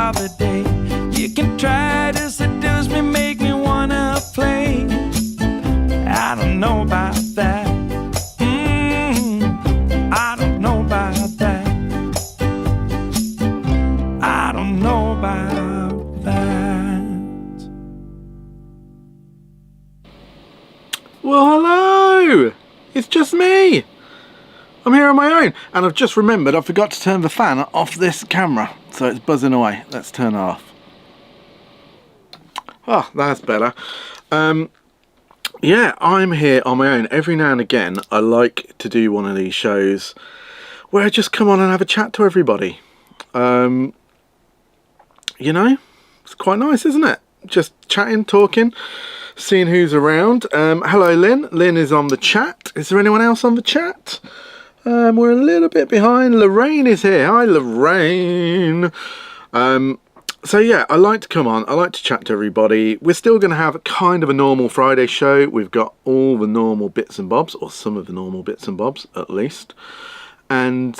other day. You can try to seduce me, make me wanna play. I don't know about that. I don't know about that. I don't know about that. Well, hello! It's just me! I'm here on my own, and I've just remembered I forgot to turn the fan off this camera, so it's buzzing away. Let's turn it off. Oh, that's better. Yeah, I'm here on my own. Every now and again, I like to do one of these shows where I just come on and have a chat to everybody. You know, it's quite nice, isn't it? Just chatting, talking, seeing who's around. Hello, Lynn. Lynn is on the chat. Is there anyone else on the chat? We're a little bit behind. Lorraine is here. Hi, Lorraine. So yeah, I like to come on. I like to chat to everybody. We're still going to have kind of a normal Friday show. We've got all the normal bits and bobs, or some of the normal bits and bobs, at least. And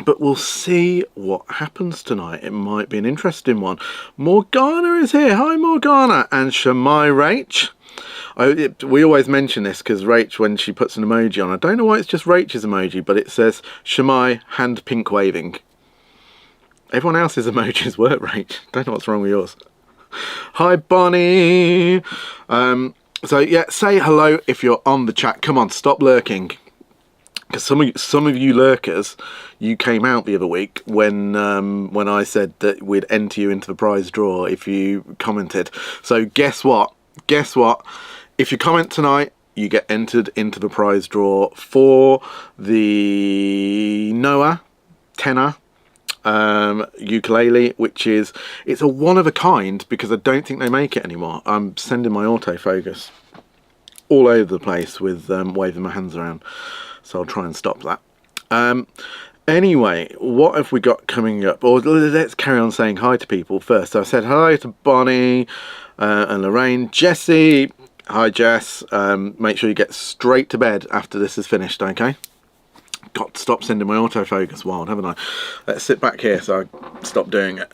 but we'll see what happens tonight. It might be an interesting one. Morgana is here. Hi, Morgana. And Shamai Rach. We always mention this because Rach, when she puts an emoji on, I don't know why it's just Rach's emoji, but it says Shamai hand pink waving. Everyone else's emojis work, Rach. Don't know what's wrong with yours. Hi, Bonnie. So yeah, say hello if you're on the chat. Come on, stop lurking. Because some of you lurkers, you came out the other week when I said that we'd enter you into the prize draw if you commented. So guess what? Guess what? If you comment tonight, you get entered into the prize draw for the Noah tenor ukulele, which is, it's a one of a kind because I don't think they make it anymore. I'm sending my autofocus all over the place with waving my hands around, so I'll try and stop that. Anyway, what have we got coming up? Or let's carry on saying hi to people first. So I said hello to Bonnie and Lorraine. Jessie, hi Jess. Make sure you get straight to bed after this is finished, okay? Got to stop sending my autofocus wild, haven't I? Let's sit back here so I stop doing it.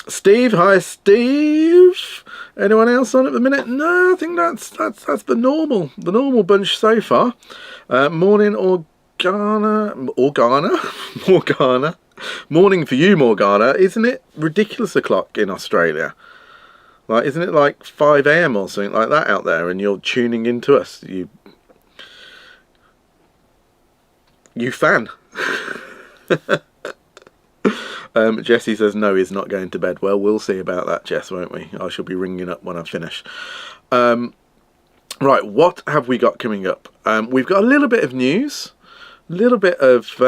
Steve, hi Steve. Anyone else on at the minute? No, I think that's the normal bunch so far. Morning Morgana. Morning for you, Morgana. Isn't it ridiculous o'clock in Australia? Like, isn't it like 5 AM or something like that out there, and you're tuning into us? You fan. Jessie says no, he's not going to bed. Well, we'll see about that, Jess, won't we? I shall be ringing up when I finish. Right, what have we got coming up? We've got a little bit of news. A little bit of...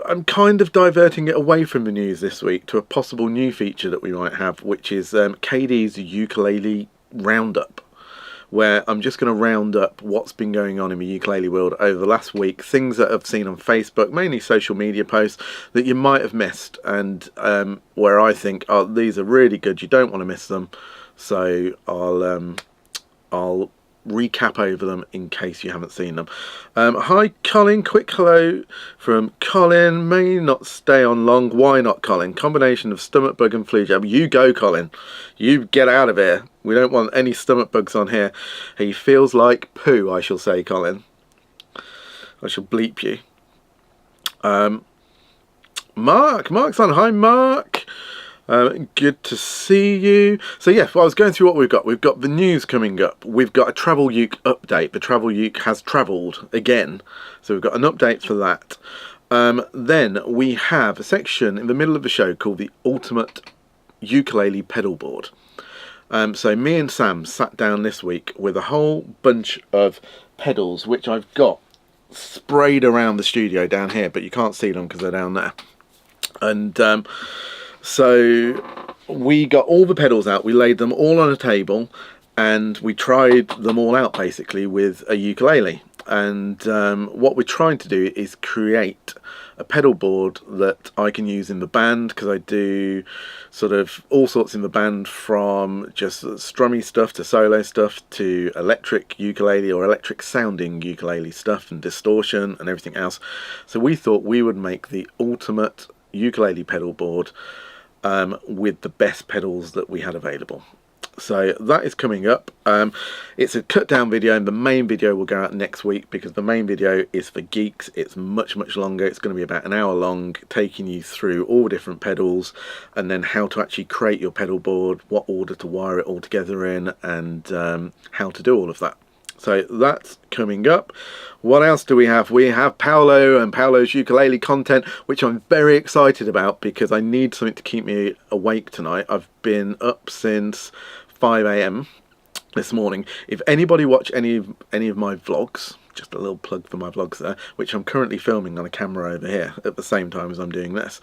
I'm kind of diverting it away from the news this week to a possible new feature that we might have, which is KD's ukulele roundup, where I'm just going to round up what's been going on in the ukulele world over the last week, things that I've seen on Facebook, mainly social media posts that you might have missed, and where I think, oh, these are really good, you don't want to miss them, so I'll recap over them in case you haven't seen them. Hi Colin, quick hello from Colin. May not stay on long. Why not, Colin? Combination of stomach bug and flu jab. You go, Colin. You get out of here. We don't want any stomach bugs on here. He feels like poo, I shall say, Colin. I shall bleep you. Mark's on. Hi Mark. Good to see you. So yeah, well, I was going through what we've got. We've got the news coming up. We've got a Travel Uke update. The Travel Uke has travelled again, so we've got an update for that. Then we have a section in the middle of the show called the Ultimate Ukulele Pedal Board. So me and Sam sat down this week with a whole bunch of pedals, which I've got sprayed around the studio down here, but you can't see them because they're down there. And so we got all the pedals out, we laid them all on a table, and we tried them all out basically with a ukulele. And what we're trying to do is create a pedal board that I can use in the band, because I do sort of all sorts in the band, from just strummy stuff to solo stuff to electric ukulele or electric sounding ukulele stuff and distortion and everything else. So we thought we would make the ultimate ukulele pedal board with the best pedals that we had available. So that is coming up. It's a cut down video, and the main video will go out next week, because the main video is for geeks. It's much longer. It's going to be about an hour long, taking you through all different pedals and then how to actually create your pedal board, what order to wire it all together in, and how to do all of that. So that's coming up. What else do we have? We have Paolo and Paolo's ukulele content, which I'm very excited about because I need something to keep me awake tonight. I've been up since 5 AM this morning. If anybody watch any of my vlogs, just a little plug for my vlogs there, which I'm currently filming on a camera over here at the same time as I'm doing this,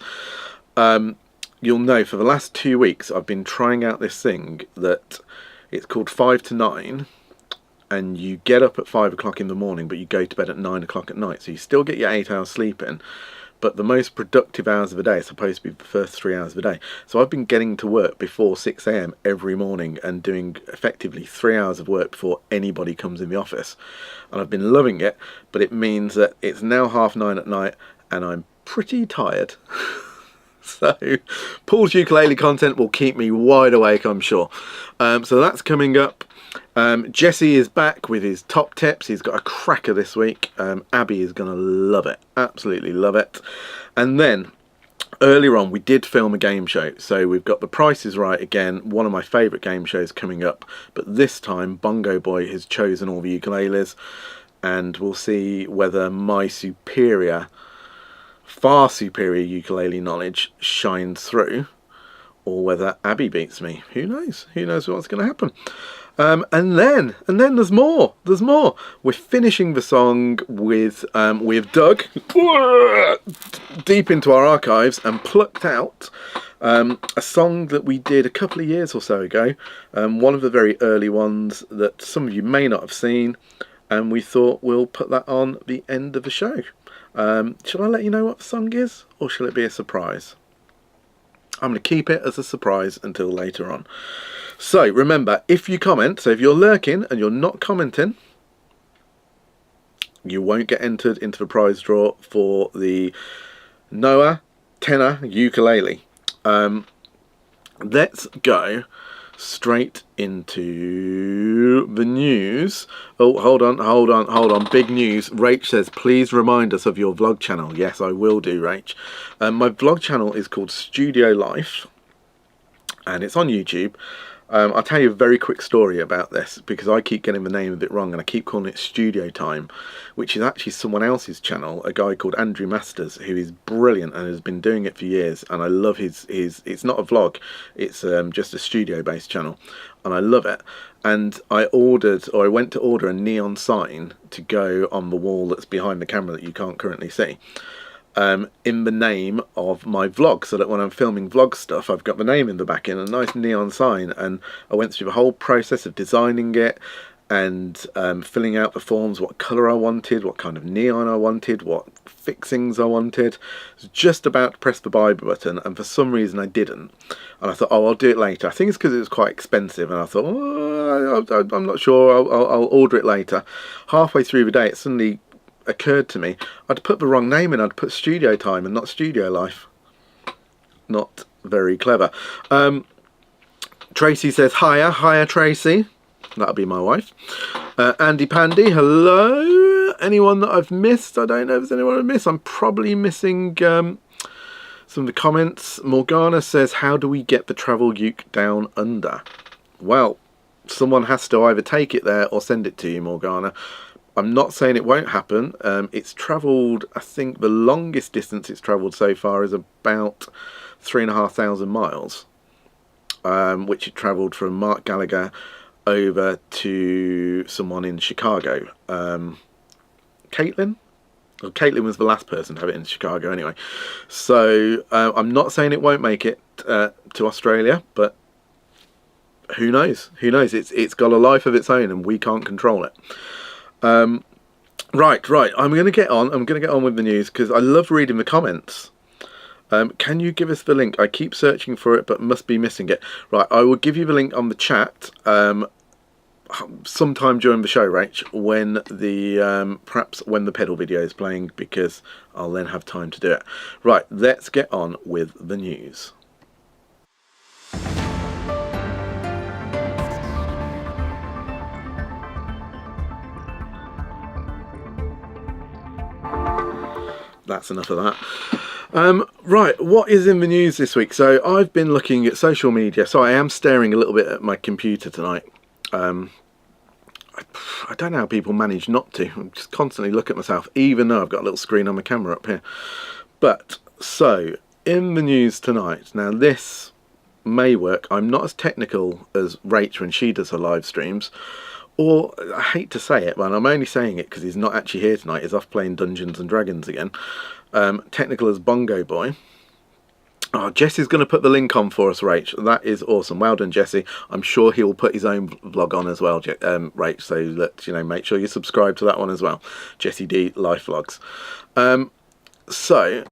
you'll know for the last 2 weeks I've been trying out this thing that it's called 5 to 9. And you get up at 5 o'clock in the morning, but you go to bed at 9 o'clock at night. So you still get your 8 hours sleep in, but the most productive hours of the day are supposed to be the first 3 hours of the day. So I've been getting to work before 6 AM every morning and doing effectively 3 hours of work before anybody comes in the office. And I've been loving it, but it means that it's now 9:30 at night and I'm pretty tired. So Paul's ukulele content will keep me wide awake, I'm sure. So that's coming up. Jesse is back with his top tips. He's got a cracker this week. Abby is going to love it, absolutely love it. And then earlier on we did film a game show, so we've got The Price is Right again, one of my favourite game shows coming up, but this time Bongo Boy has chosen all the ukuleles, and we'll see whether my far superior ukulele knowledge shines through, or whether Abby beats me. Who knows what's going to happen. And then there's more. We're finishing the song with dug deep into our archives and plucked out a song that we did a couple of years or so ago, one of the very early ones that some of you may not have seen, and we thought we'll put that on the end of the show. Shall I let you know what the song is, or shall it be a surprise? I'm going to keep it as a surprise until later on. So remember, if you comment, so if you're lurking and you're not commenting, you won't get entered into the prize draw for the Noah tenor ukulele. Let's go straight into the news. Oh, hold on, big news. Rach says, please remind us of your vlog channel. Yes, I will do, Rach. My vlog channel is called Studio Life, and it's on YouTube. I'll tell you a very quick story about this, because I keep getting the name a bit wrong and I keep calling it Studio Time, which is actually someone else's channel, a guy called Andrew Masters, who is brilliant and has been doing it for years, and I love his it's not a vlog, it's just a studio based channel, and I love it. And I went to order a neon sign to go on the wall that's behind the camera that you can't currently see, in the name of my vlog, so that when I'm filming vlog stuff I've got the name in the back in a nice neon sign. And I went through the whole process of designing it and filling out the forms, what colour I wanted, what kind of neon I wanted, what fixings I wanted. I was just about to press the buy button, and for some reason I didn't, and I thought, oh, I'll do it later. I think it's because it was quite expensive, and I thought, oh, I'm not sure, I'll order it later. Halfway through the day it suddenly occurred to me I'd put the wrong name in. I'd put Studio Time and not Studio Life. Not very clever. Tracy says hiya Tracy, that'll be my wife. Andy Pandy, hello. Anyone that I've missed? I don't know if there's anyone I've missed. I'm probably missing some of the comments. Morgana says, how do we get the travel uke down under? Well, someone has to either take it there or send it to you, Morgana. I'm not saying it won't happen. It's travelled, I think the longest distance it's travelled so far is about 3,500 miles, which it travelled from Mark Gallagher over to someone in Chicago. Caitlin? Well, Caitlin was the last person to have it in Chicago anyway. So I'm not saying it won't make it to Australia, but who knows? Who knows? It's got a life of its own and we can't control it. Right. I'm going to get on with the news because I love reading the comments. Can you give us the link? I keep searching for it, but must be missing it. Right, I will give you the link on the chat. sometime during the show, Rach, when the perhaps when the pedal video is playing, because I'll then have time to do it. Right, let's get on with the news. That's enough of that. Right, what is in the news this week? So I've been looking at social media. So I am staring a little bit at my computer tonight. I don't know how people manage not to. I just constantly look at myself, even though I've got a little screen on my camera up here. But, so, in the news tonight, now this may work. I'm not as technical as Rach when she does her live streams. Or, I hate to say it, but I'm only saying it because he's not actually here tonight. He's off playing Dungeons and Dragons again. Technical as Bongo Boy. Oh, Jesse's going to put the link on for us, Rach. That is awesome. Well done, Jesse. I'm sure he will put his own vlog on as well, Rach. So let make sure you subscribe to that one as well. Jesse D Life Vlogs. So.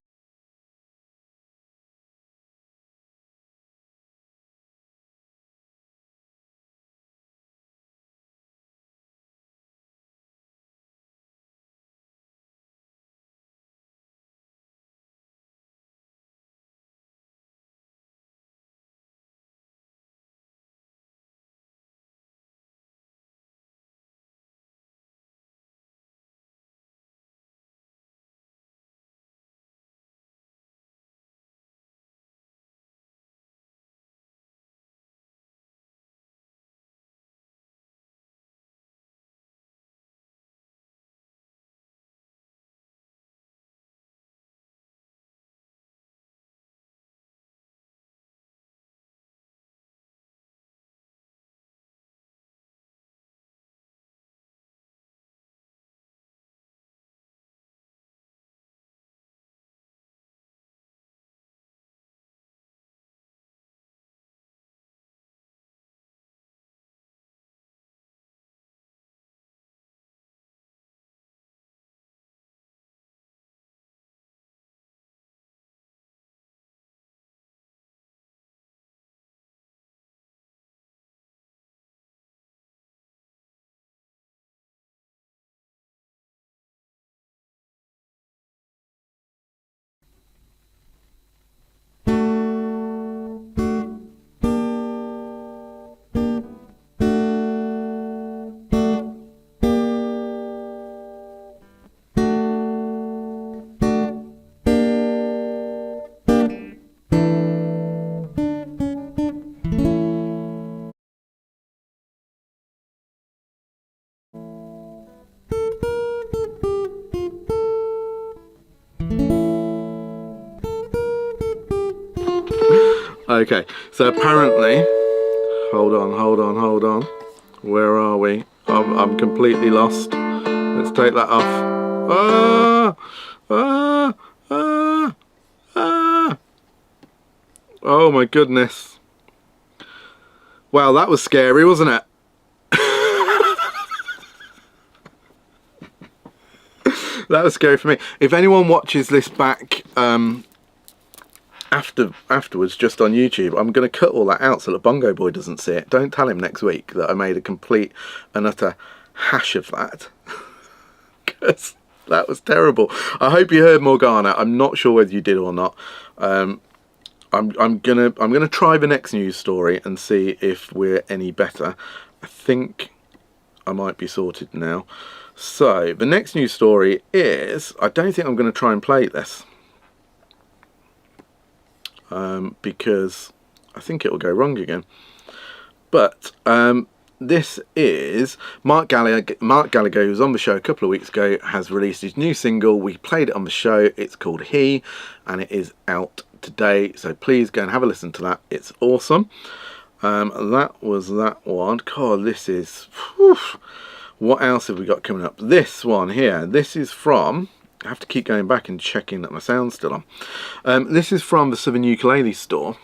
Okay, so apparently, hold on. Where are we? I'm completely lost. Let's take that off. Oh my goodness. Wow, that was scary, wasn't it? That was scary for me. If anyone watches this back afterwards just on YouTube, I'm going to cut all that out so that Bongo Boy doesn't see it. Don't tell him next week that I made a complete and utter hash of that. Because that was terrible. I hope you heard Morgana. I'm not sure whether you did or not. I'm gonna try the next news story and see if we're any better. I think I might be sorted now. So the next news story is, I don't think I'm going to try and play this because I think it will go wrong again. But this is Mark Gallagher, who was on the show a couple of weeks ago, has released his new single. We played it on the show. It's called He, and it is out today. So please go and have a listen to that. It's awesome. That was that one. God, this is... Whew. What else have we got coming up? This one here. This is from... I have to keep going back and checking that my sound's still on. This is from the Southern Ukulele store.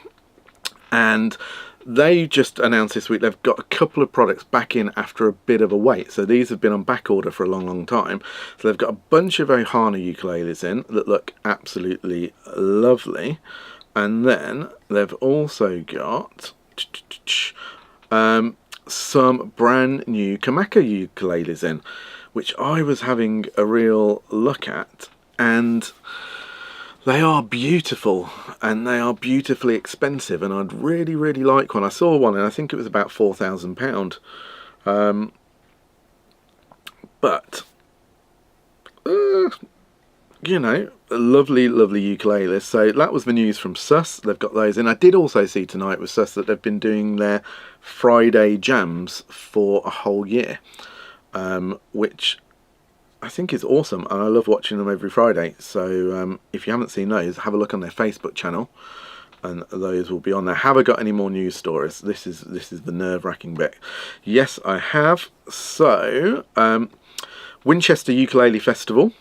And they just announced this week they've got a couple of products back in after a bit of a wait. So these have been on back order for a long time. So they've got a bunch of Ohana ukuleles in that look absolutely lovely. And then they've also got... some brand new Kamaka ukuleles in, which I was having a real look at, and they are beautiful and they are beautifully expensive, and I'd really, really like one. I saw one and I think it was about £4,000. But you know, lovely, lovely ukuleles. So that was the news from Sus. They've got those in. I did also see tonight with Sus that they've been doing their Friday jams for a whole year, which I think is awesome, and I love watching them every Friday. So if you haven't seen those, have a look on their Facebook channel, and those will be on there. Have I got any more news stories? This is the nerve-wracking bit. Yes, I have. So Winchester Ukulele Festival,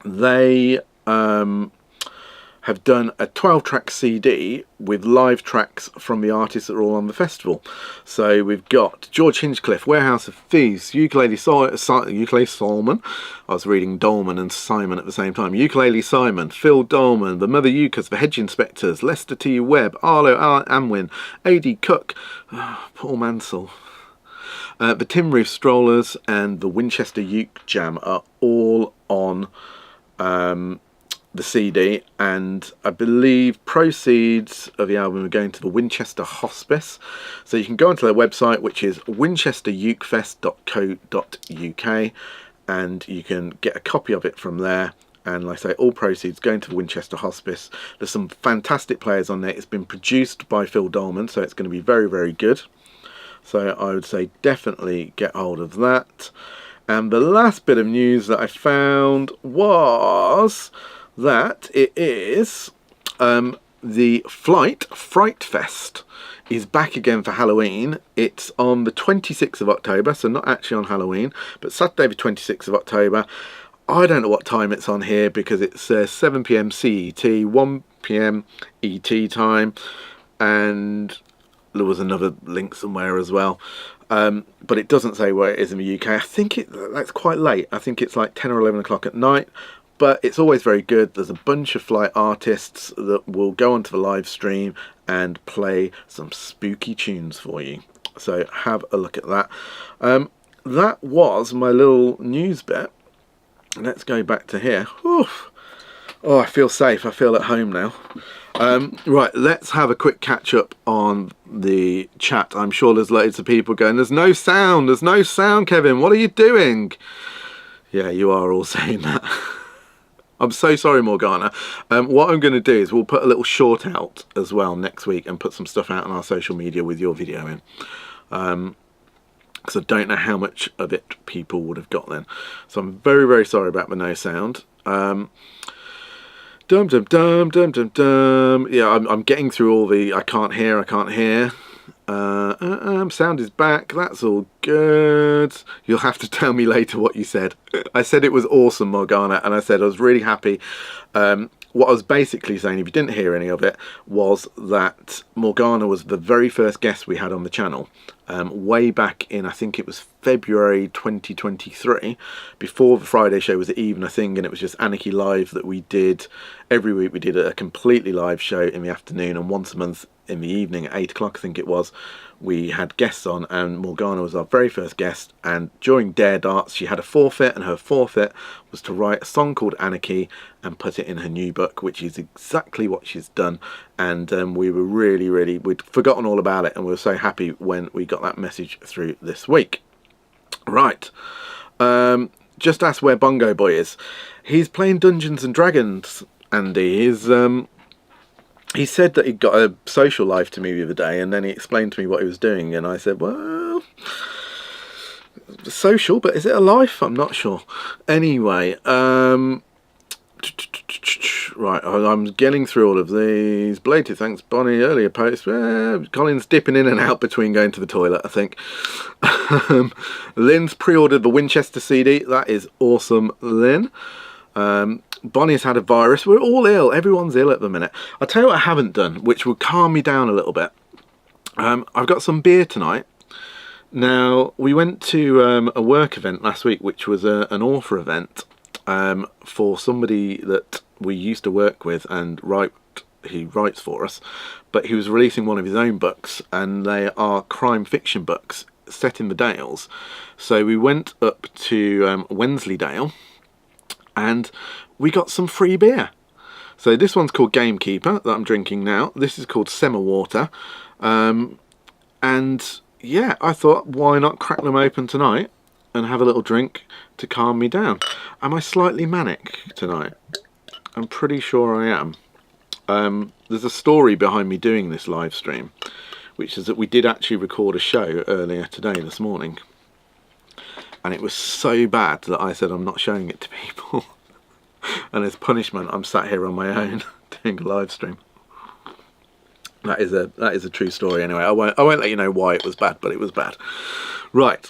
they have done a 12-track CD with live tracks from the artists that are all on the festival. So we've got George Hinchcliffe, Warehouse of Thieves, Ukulele Solomon. I was reading Dolman and Simon at the same time. Ukulele Simon, Phil Dolman, the Mother Ukas, the Hedge Inspectors, Lester T. Webb, Arlo Amwin, A.D. Cook, Paul Mansell. The Tin Roof Strollers and the Winchester Uke Jam are all on the CD, and I believe proceeds of the album are going to the Winchester Hospice. So you can go onto their website, which is winchesterukeFest.co.uk, and you can get a copy of it from there. And like I say, all proceeds going to the Winchester Hospice. There's some fantastic players on there. It's been produced by Phil Dolman, so it's going to be very, very good. So I would say definitely get hold of that. And the last bit of news that I found was that it is the Fright Fest is back again for Halloween. It's on the 26th of October, so not actually on Halloween, but Saturday the 26th of October. I don't know what time it's on here because it says 7 PM CET, 1 PM ET time, and there was another link somewhere as well. But it doesn't say where it is in the UK. I think that's quite late. I think it's like 10 or 11 o'clock at night. But it's always very good. There's a bunch of fly artists that will go onto the live stream and play some spooky tunes for you. So have a look at that. That was my little news bit. Let's go back to here. Oof. Oh, I feel safe. I feel at home now. Right, let's have a quick catch up on the chat. I'm sure there's loads of people going, there's no sound, Kevin. What are you doing? Yeah, you are all saying that. I'm so sorry, Morgana. What I'm going to do is we'll put a little short out as well next week and put some stuff out on our social media with your video in. Because I don't know how much of it people would have got then. So I'm very, very sorry about the no sound. Dum dum dum dum dum dum. Yeah, I'm getting through all the I can't hear. Sound is back. That's all good. You'll have to tell me later what you said. I said it was awesome, Morgana, and I said I was really happy. What I was basically saying, if you didn't hear any of it, was that Morgana was the very first guest we had on the channel. Way back in, I think it was February 2023, before the Friday show was even a thing, and it was just Anarchy Live that we did. Every week we did a completely live show in the afternoon, and once a month in the evening at 8 o'clock, I think it was, we had guests on, and Morgana was our very first guest. And during Dare Darts, she had a forfeit, and her forfeit was to write a song called Anarchy and put it in her new book, which is exactly what she's done. And we were really, we'd forgotten all about it, and we were so happy when we got that message through this week. Right, just ask where Bongo Boy is. He's playing Dungeons and Dragons, Andy. He said that he'd got a social life to me the other day, and then he explained to me what he was doing, and I said, well, social, but is it a life? I'm not sure. Anyway, right, I'm getting through all of these. Belated thanks, Bonnie. Earlier post. Colin's dipping in and out between going to the toilet, I think. Lynn's pre-ordered the Winchester CD. That is awesome, Lynn. Bonnie's had a virus. We're all ill. Everyone's ill at the minute. I'll tell you what I haven't done, which will calm me down a little bit. I've got some beer tonight. Now, we went to a work event last week, which was an author event for somebody that we used to work with and write he writes for us, but he was releasing one of his own books, and they are crime fiction books set in the Dales. So we went up to Wensleydale and we got some free beer. So this one's called Gamekeeper that I'm drinking now. This is called Summer Water. And yeah, I thought, why not crack them open tonight and have a little drink to calm me down. Am I slightly manic tonight? I'm pretty sure I am. There's a story behind me doing this live stream, which is that we did actually record a show earlier today, this morning. And it was so bad that I said I'm not showing it to people. And as punishment, I'm sat here on my own doing a live stream. That is a true story anyway. I won't let you know why it was bad, but it was bad. Right.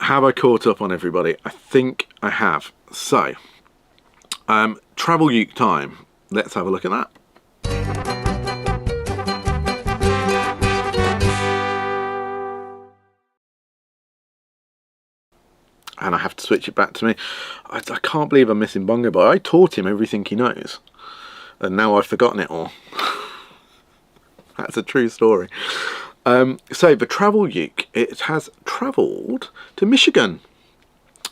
Have I caught up on everybody? I think I have. So, Travel Uke time. Let's have a look at that. And I have to switch it back to me. I can't believe I'm missing Bongo Boy. I taught him everything he knows, and now I've forgotten it all. That's a true story. So the Travel Uke, it has travelled to Michigan,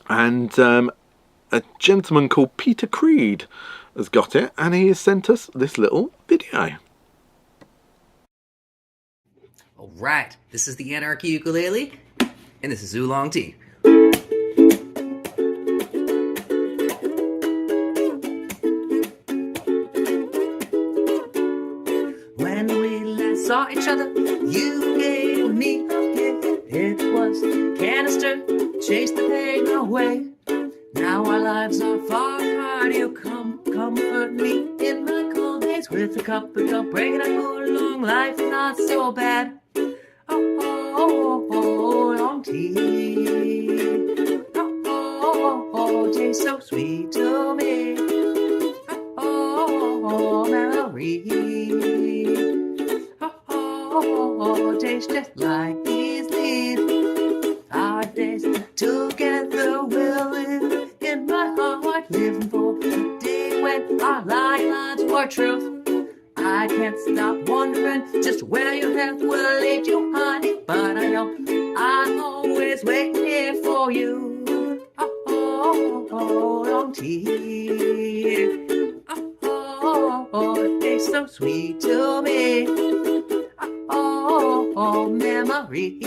and a gentleman called Peter Creed has got it, and he has sent us this little video. All right, this is the Anarchy Ukulele, and this is Oolong Tea. When we last saw each other, you gave me a gift. It was canister, chase the pain away. Now our lives are far apart. You come comfort me in my cold days with a cup of don't break it up. Long life not so bad. Oh, long tea. Oh, tastes so sweet to me. Oh, memory. Oh, tastes just like these leaves. Our days together will live in my heart, living for the day when our lives were truth. I can't stop wondering just where your health will lead you, honey. But I know I'm always waiting here for you. Oh, long tea. Oh, it tastes so sweet to me. Oh, memory.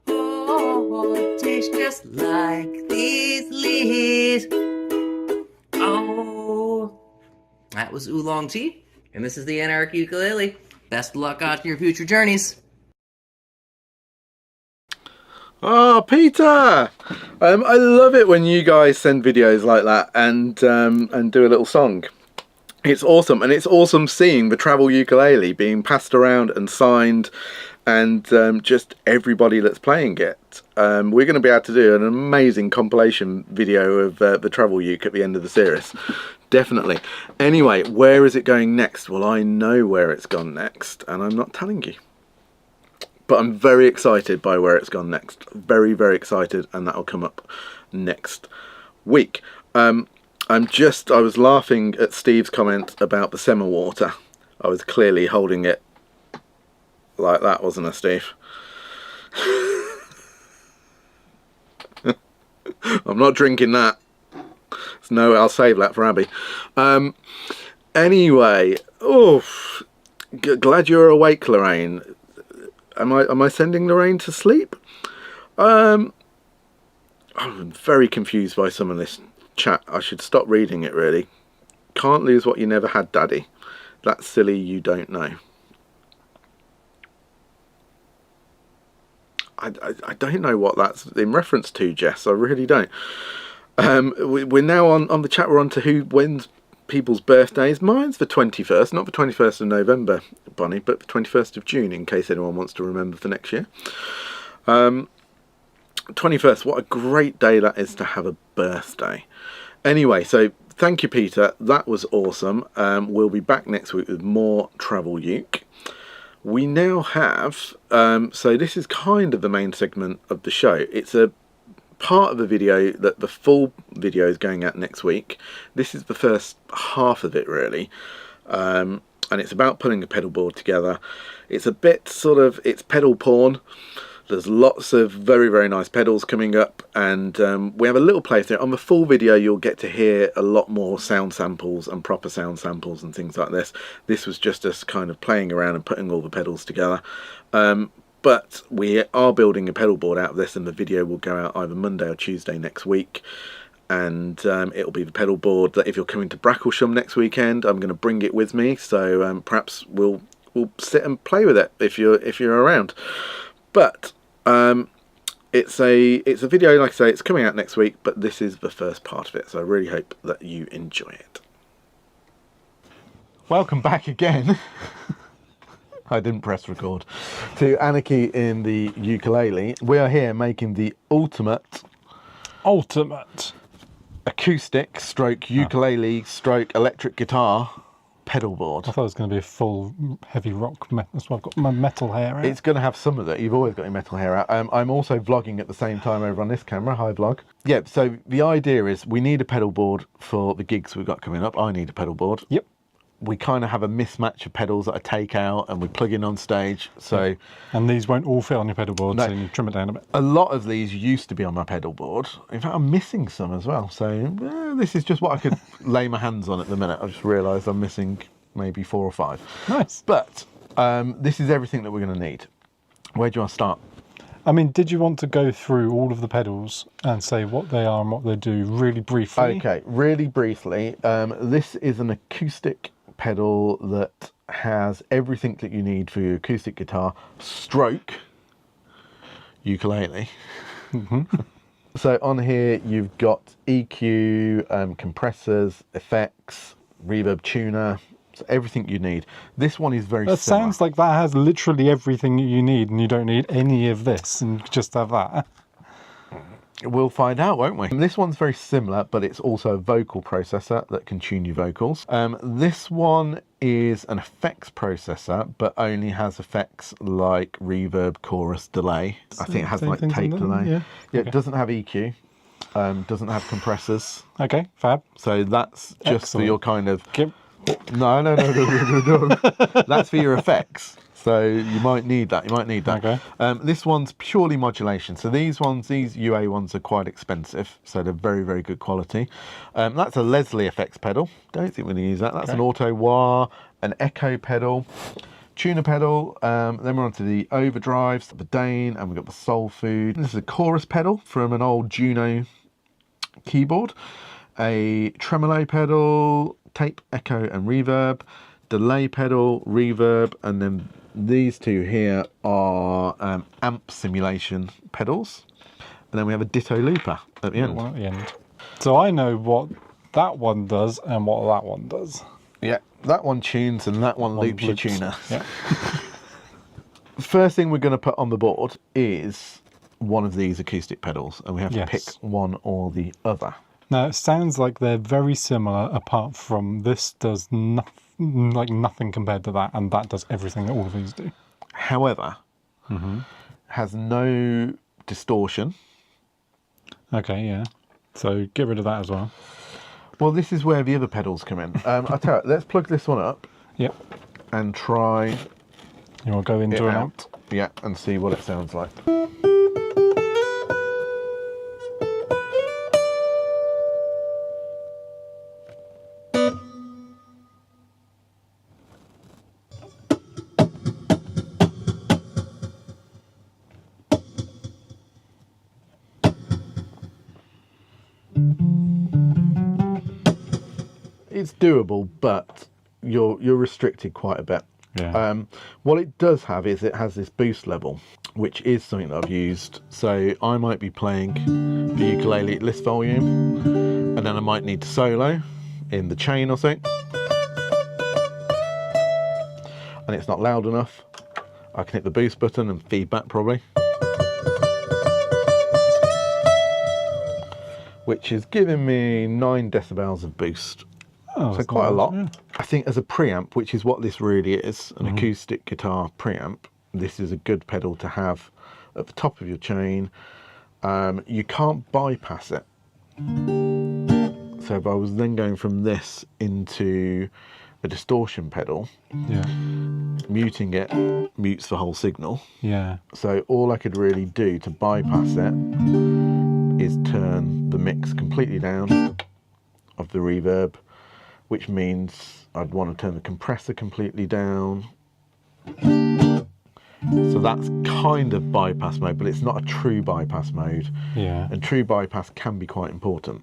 Oh, it tastes just like these leaves. Oh. That was Oolong Tea, and this is the Anarchy Ukulele. Best of luck on your future journeys. Oh, Peter! I love it when you guys send videos like that and do a little song. It's awesome, and it's awesome seeing the Travel Ukulele being passed around and signed, and just everybody that's playing it. We're going to be able to do an amazing compilation video of the Travel Uke at the end of the series. Definitely. Anyway, where is it going next? Well, I know where it's gone next, and I'm not telling you. But I'm very excited by where it's gone next. Very, very excited, and that'll come up next week. I was laughing at Steve's comment about the summer water. I was clearly holding it like that, wasn't I, Steve? I'm not drinking that. No, I'll save that for Abby. Anyway, glad you're awake, Lorraine. Am I sending Lorraine to sleep? I'm very confused by some of this chat. I should stop reading it, really. Can't lose what you never had, Daddy. That's silly, you don't know. I don't know what that's in reference to, Jess. I really don't. We're now on the chat. We're on to when's people's birthdays. Mine's the 21st, not the 21st of November, Bonnie, but the 21st of June, in case anyone wants to remember for next year. 21st, what a great day that is to have a birthday. Anyway, so thank you, Peter. That was awesome. We'll be back next week with more Travel Uke. We now have, so this is kind of the main segment of the show. It's a part of the video that the full video is going out next week. This is the first half of it, really. and it's about putting a pedal board together. It's a bit sort of, it's pedal porn. There's lots of very, very nice pedals coming up, and we have a little playthrough. On the full video, you'll get to hear a lot more sound samples and proper sound samples and things like this. This was just us kind of playing around and putting all the pedals together. But we are building a pedal board out of this, and the video will go out either Monday or Tuesday next week. And it'll be the pedal board that if you're coming to Bracklesham next weekend, I'm going to bring it with me. So perhaps we'll sit and play with it if you're around. But it's a video, like I say, it's coming out next week, but this is the first part of it, so I really hope that you enjoy it. Welcome back again. I didn't press record. To Anarchy in the Ukulele. We are here making the ultimate acoustic stroke ukulele stroke electric guitar pedal board. I thought it was going to be a full heavy rock. That's why I've got my metal hair out. It's going to have some of it. You've always got your metal hair out. I'm also vlogging at the same time over on this camera. Hi vlog. Yeah, so the idea is we need a pedal board for the gigs we've got coming up. I need a pedal board. Yep. We kind of have a mismatch of pedals that I take out and we plug in on stage. So, and these won't all fit on your pedal board, no, so you trim it down a bit. A lot of these used to be on my pedal board. In fact, I'm missing some as well. So this is just what I could lay my hands on at the minute. I just realised I'm missing maybe 4 or 5. Nice. But this is everything that we're going to need. Where do you want to start? I mean, did you want to go through all of the pedals and say what they are and what they do really briefly? Okay, really briefly. This is an acoustic pedal that has everything that you need for your acoustic guitar stroke ukulele. So on here you've got EQ, compressors, effects, reverb tuner, so everything you need. This one is very similar. Sounds like that has literally everything you need, and you don't need any of this, and you just have that. We'll find out, won't we? This one's very similar, but it's also a vocal processor that can tune your vocals. This one is an effects processor, but only has effects like reverb, chorus, delay. I think it has like tape delay. Yeah, okay. Okay. It doesn't have EQ, doesn't have compressors. Okay, fab. So that's just for your kind of... No. That's for your effects. So you might need that. Okay. This one's purely modulation. So these UA ones are quite expensive. So they're very, very good quality. That's a Leslie effects pedal. Don't think we're going to use that. That's an auto wah, an echo pedal, tuner pedal. Then we're onto the overdrives, the Dane, and we've got the Soul Food. This is a chorus pedal from an old Juno keyboard. A tremolo pedal, tape, echo, and reverb. Delay pedal, reverb, and then these two here are amp simulation pedals, and then we have a ditto looper at the end. One at the end. So I know what that one does and what that one does. Yeah, that one tunes and that one loops your tuner. Yeah. First thing we're going to put on the board is one of these acoustic pedals, and we have to pick one or the other. Now it sounds like they're very similar, apart from this does nothing compared to that, and that does everything that all of these do. However, has no distortion. Okay, yeah. So get rid of that as well. Well, this is where the other pedals come in. I'll tell you, let's plug this one up. Yep. And try. You want to go into and out? Yeah, and see what it sounds like. It's doable, but you're restricted quite a bit. Yeah. What it does have is it has this boost level, which is something that I've used. So I might be playing the ukulele at this volume, and then I might need to solo in the chain or something, and it's not loud enough. I can hit the boost button and feedback probably, which is giving me 9 decibels of boost. Oh, so quite a lot. Yeah. I think as a preamp, which is what this really is, an acoustic guitar preamp, this is a good pedal to have at the top of your chain. You can't bypass it. So if I was then going from this into a distortion pedal, Yeah. muting it mutes the whole signal. Yeah. So all I could really do to bypass it is turn the mix completely down of the reverb, which means I'd want to turn the compressor completely down. So that's kind of bypass mode, but it's not a true bypass mode. Yeah. And true bypass can be quite important.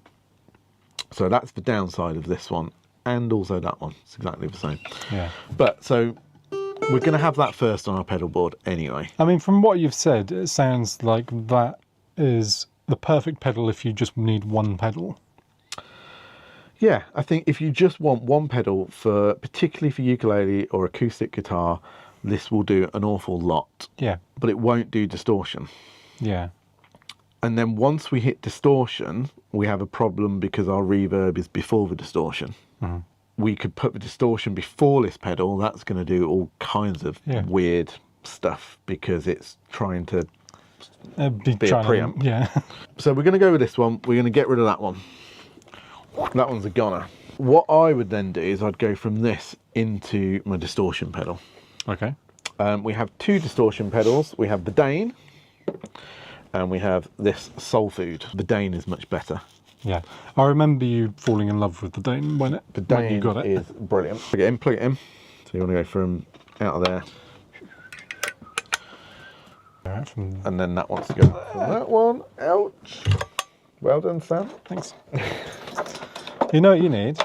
So that's the downside of this one, and also that one. It's exactly the same. Yeah. But so we're going to have that first on our pedal board anyway. I mean, from what you've said, it sounds like that is the perfect pedal if you just need one pedal. Yeah, I think if you just want one pedal for, particularly for ukulele or acoustic guitar, this will do an awful lot. Yeah. But it won't do distortion. Yeah. And then once we hit distortion, we have a problem because our reverb is before the distortion. Mm-hmm. We could put the distortion before this pedal. That's going to do all kinds of weird stuff because it's trying to be a preamp. Yeah. So we're going to go with this one. We're going to get rid of that one. That one's a goner. What I would then do is I'd go from this into my distortion pedal. Okay. We have two distortion pedals. We have the Dane and we have this Soul Food. The Dane is much better. Yeah. I remember you falling in love with the Dane when Dane you got it. is brilliant. Plug it in. So you want to go from out of there. Right, and then that wants to go from that one out. Well done, Sam. Thanks. You know what you need?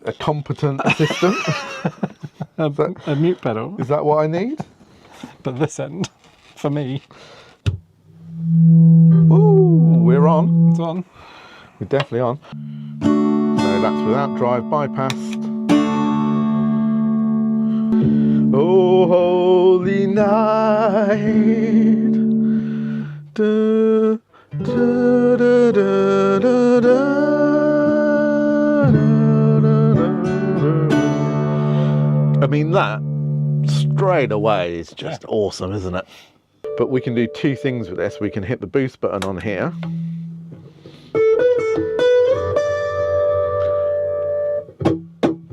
A competent assistant. A mute pedal. Is that what I need? But this end, for me. Ooh, we're on. It's on. We're definitely on. So that's without drive bypassed. Oh, holy night. Da, da, da, da, da, da. I mean, that straight away is just awesome, isn't it? But we can do two things with this. We can hit the boost button on here.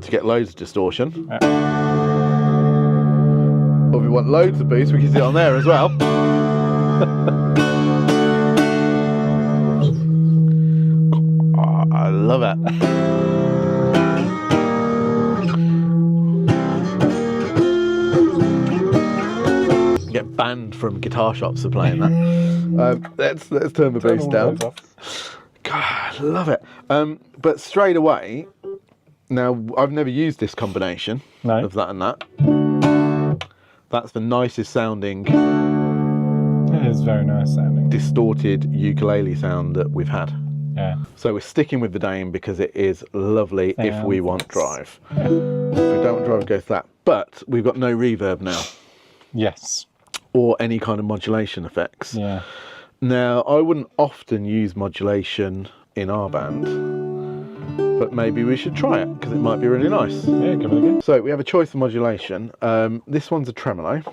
To get loads of distortion. Yeah. Or if we want loads of boost, we can sit on there as well. Oh, I love it. Get banned from guitar shops for playing that. Let's turn the boost down. God, I love it. But straight away, now I've never used this combination of that and that. That's the nicest sounding. It is very nice sounding. Distorted ukulele sound that we've had. Yeah. So we're sticking with the Dane because it is lovely if we want drive. Yeah. If we don't want drive, go for that. But we've got no reverb now. Yes. Or any kind of modulation effects. Yeah. Now, I wouldn't often use modulation in our band, but maybe we should try it because it might be really nice. Yeah, give it a go. So we have a choice of modulation. This one's a tremolo.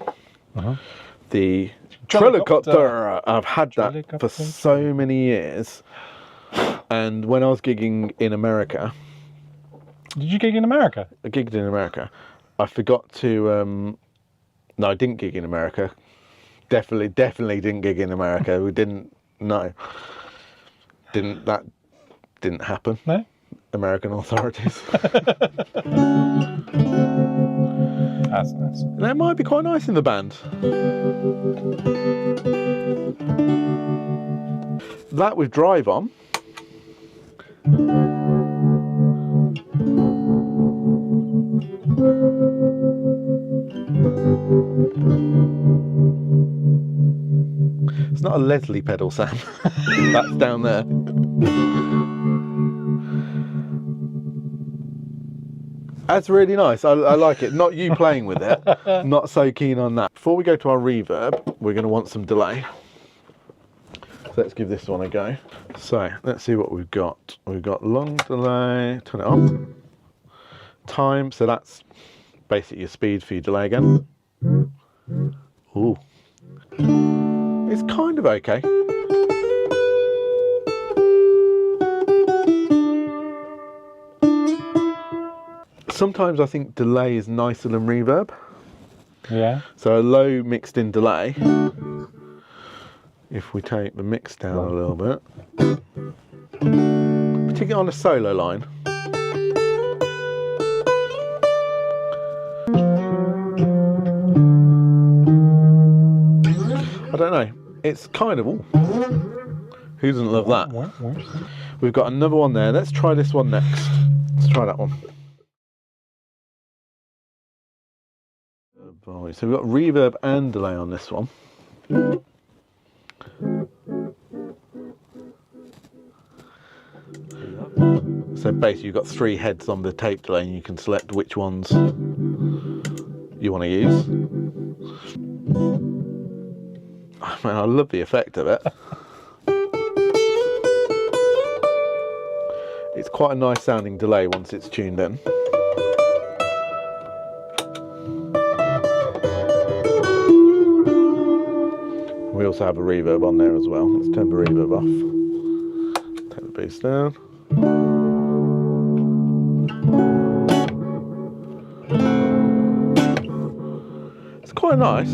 The Trelicopter. I've had that for so many years. And when I was gigging in America... Did you gig in America? I gigged in America. I forgot to... no, I didn't gig in America. Definitely didn't gig in America. We didn't... No. That didn't happen. No? American authorities. That's nice. That might be quite nice in the band. That with drive on. It's not a Leslie pedal, Sam. That's down there. That's really nice. I like it. Not you playing with it. Not so keen on that. Before we go to our reverb, we're going to want some delay. So let's give this one a go. So let's see what we've got. We've got long delay. Turn it on. Time. So that's basically your speed for your delay again. Ooh. It's kind of okay. Sometimes I think delay is nicer than reverb. Yeah. So a low mixed in delay, if we take the mix down a little bit, particularly on a solo line. I don't know, it's kind of, ooh, who doesn't love that? We've got another one there, let's try this one next. Let's try that one. So we've got reverb and delay on this one. So basically you've got 3 heads on the tape delay and you can select which ones you want to use. Oh, man, I love the effect of it. It's quite a nice sounding delay once it's tuned in. We also have a reverb on there as well. Let's turn the reverb off. Take the bass down. It's quite nice.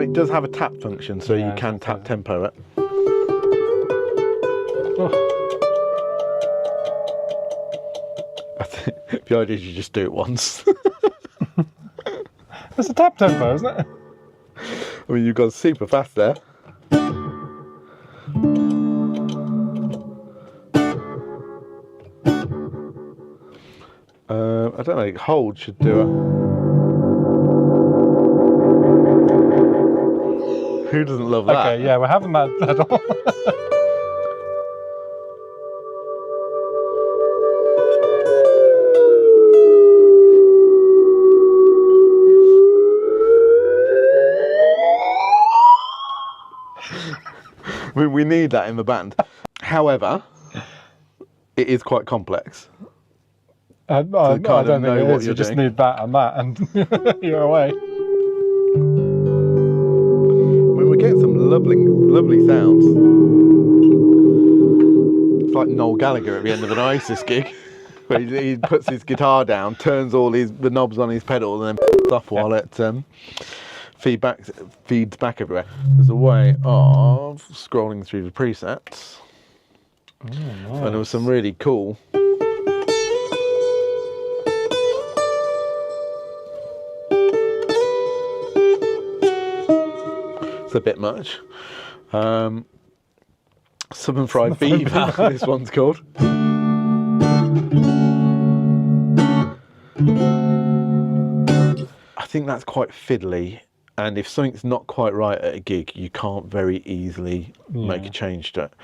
It does have a tap function, so you can tap tempo it. Oh. I think the idea is you just do it once. It's a tap tempo, isn't it? I mean, you've gone super fast there. I don't know, hold should do it. Who doesn't love that? Okay, yeah, we're having that pedal. We need that in the band. However, it is quite complex. I don't think know it what is. you're You just doing. need that and you're away. I mean, we're getting some lovely sounds. It's like Noel Gallagher at the end of an Oasis gig, where he puts his guitar down, turns all the knobs on his pedal, and then off while it feeds back everywhere. There's a way of scrolling through the presets, and there was some really cool. It's a bit much. Southern Fried Beaver, this one's called. I think that's quite fiddly, and if something's not quite right at a gig, you can't very easily make a change to it.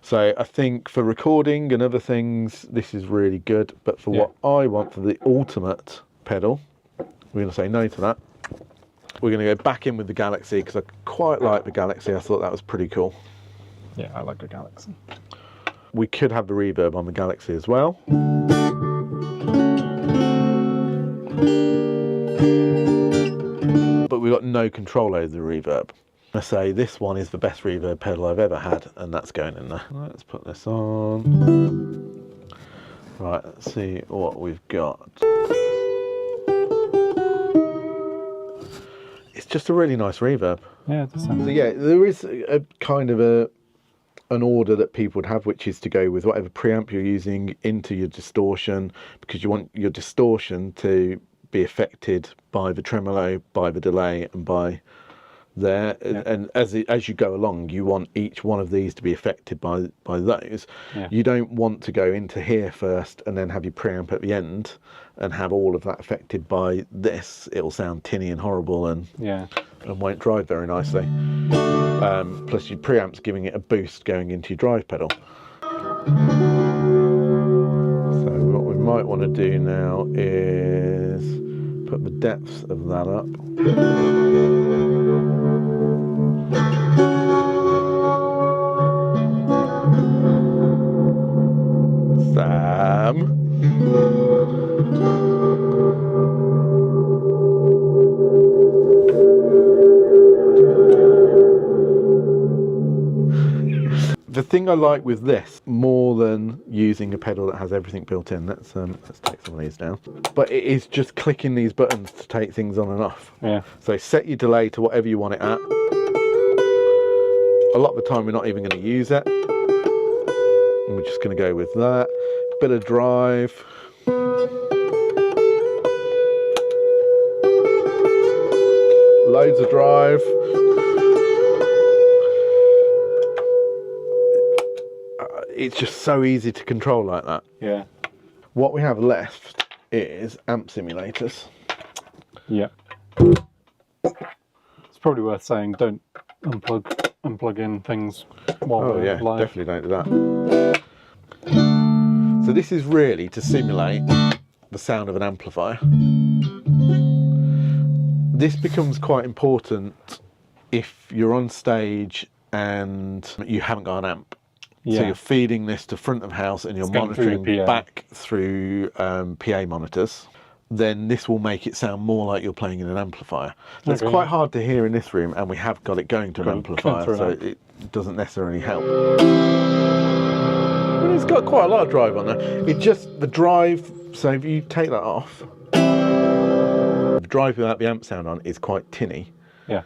So I think for recording and other things, this is really good, but for what I want for the ultimate pedal, we're going to say no to that. We're going to go back in with the Galaxy, because I quite like the Galaxy. I thought that was pretty cool. Yeah, I like the Galaxy. We could have the reverb on the Galaxy as well. But we've got no control over the reverb. I say this one is the best reverb pedal I've ever had, and that's going in there. Let's put this on. Right, let's see what we've got. It's just a really nice reverb. Yeah, it does sound. So yeah, there is a kind of an order that people would have, which is to go with whatever preamp you're using into your distortion, because you want your distortion to be affected by the tremolo, by the delay, and by there. Yeah. And as you go along, you want each one of these to be affected by those. Yeah. You don't want to go into here first and then have your preamp at the end and have all of that affected by this. It'll sound tinny and horrible and won't drive very nicely. Plus your preamp's giving it a boost going into your drive pedal. So what we might want to do now is put the depths of that up. Sam. The thing I like with this more than using a pedal that has everything built in, let's take some of these down, but it is just clicking these buttons to take things on and off. Yeah. So set your delay to whatever you want it at. A lot of the time we're not even going to use it, and we're just going to go with that. Bit of drive. Loads of drive. It's just so easy to control like that. Yeah. What we have left is amp simulators. Yeah. It's probably worth saying don't unplug in things while we're live. Definitely don't do that. So this is really to simulate the sound of an amplifier. This becomes quite important if you're on stage and you haven't got an amp. Yeah. So you're feeding this to front of house and you're It's going through monitoring PA. back through PA monitors. Then this will make it sound more like you're playing in an amplifier. So it's quite hard to hear in this room, and we have got it going to an amplifier, so it doesn't necessarily help. But it's got quite a lot of drive on there. It just, the drive, so if you take that off, the drive without the amp sound on is quite tinny. Yeah.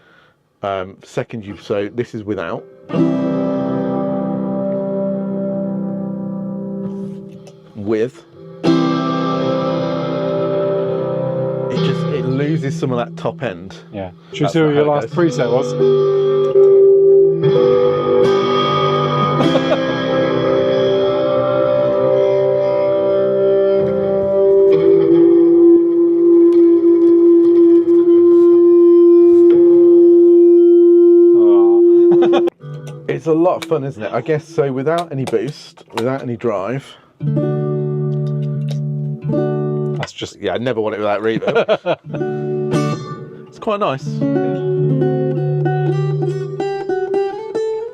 Second, so this is without. With. It loses some of that top end. Yeah. Should we see what your last preset was? It's a lot of fun, isn't it? I guess so. Without any boost, without any drive. That's just... Yeah, I never want it without reverb. It's quite nice.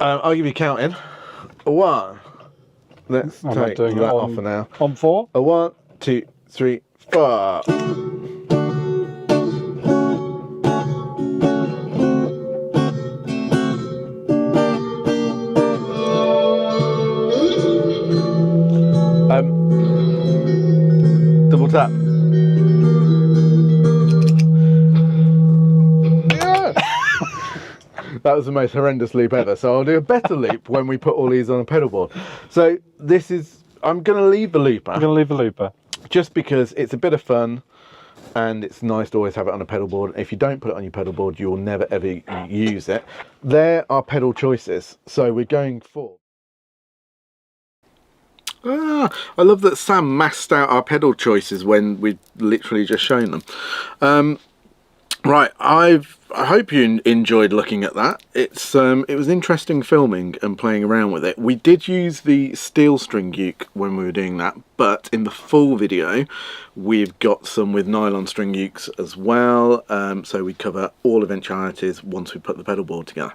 I'll give you counting. 1. Let's take that off for now. On 4? 1, 2, 3, 4. Double tap. Yeah. That was the most horrendous loop ever. So I'll do a better loop when we put all these on a pedal board. So this is, I'm going to leave the looper. I'm going to leave the looper. Just because it's a bit of fun and it's nice to always have it on a pedal board. If you don't put it on your pedal board, you will never ever use it. There are pedal choices. So we're going for... I love that Sam masked out our pedal choices when we'd literally just shown them. Right, I hope you enjoyed looking at that. It was interesting filming and playing around with it. We did use the steel string uke when we were doing that, but in the full video we've got some with nylon string ukes as well, so we cover all eventualities once we put the pedal board together.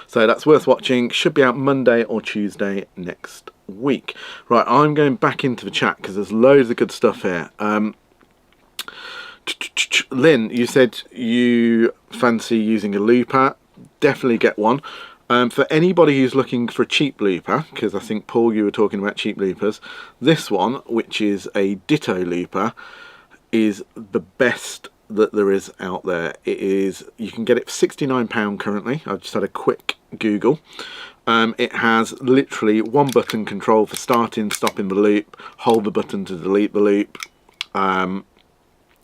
So that's worth watching. Should be out Monday or Tuesday next week. Right, I'm going back into the chat because there's loads of good stuff here. Lynn, you said you fancy using a looper. Definitely get one. For anybody who's looking for a cheap looper, because I think, Paul, you were talking about cheap loopers, this one, which is a Ditto looper, is the best that there is out there. It is, you can get it for £69 currently. I've just had a quick Google. It has literally one button control for starting, stopping the loop, hold the button to delete the loop.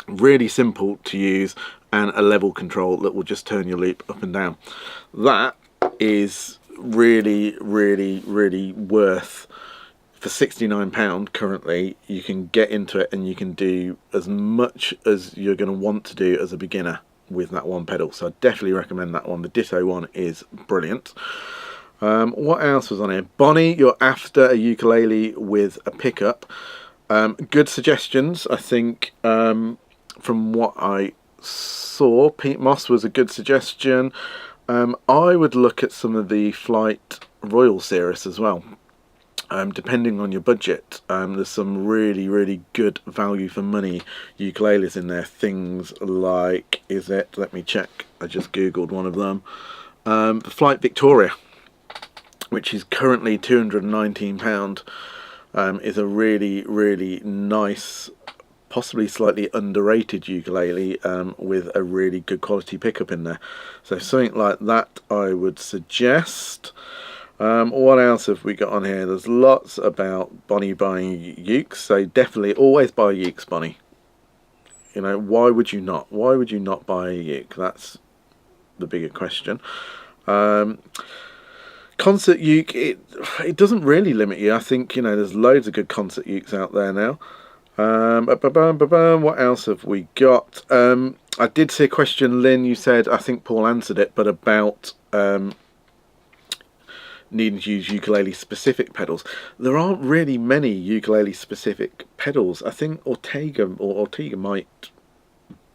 Really simple to use, and a level control that will just turn your loop up and down. That is really, really, really worth. For £69 currently, you can get into it and you can do as much as you're going to want to do as a beginner with that one pedal. So I definitely recommend that one. The Ditto one is brilliant. What else was on here? Bonnie, you're after a ukulele with a pickup. Good suggestions, I think. From what I saw, Pete Moss was a good suggestion. I would look at some of the Flight Royal series as well. Depending on your budget, there's some really, really good value for money ukuleles in there. Things like, let me check, I just googled one of them. The Flight Victoria. which is currently £219, is a really, really nice, possibly slightly underrated ukulele with a really good quality pickup in there. So something like that I would suggest. What else have we got on here? There's lots about Bonnie buying ukes, so definitely always buy ukes, Bonnie. You know, why would you not? Why would you not buy a uke? That's the bigger question. Concert uke, it doesn't really limit you. I think, you know, there's loads of good concert ukes out there now. What else have we got? I did see a question, Lynn, you said, I think Paul answered it, but about needing to use ukulele specific pedals. There aren't really many ukulele specific pedals. I think Ortega might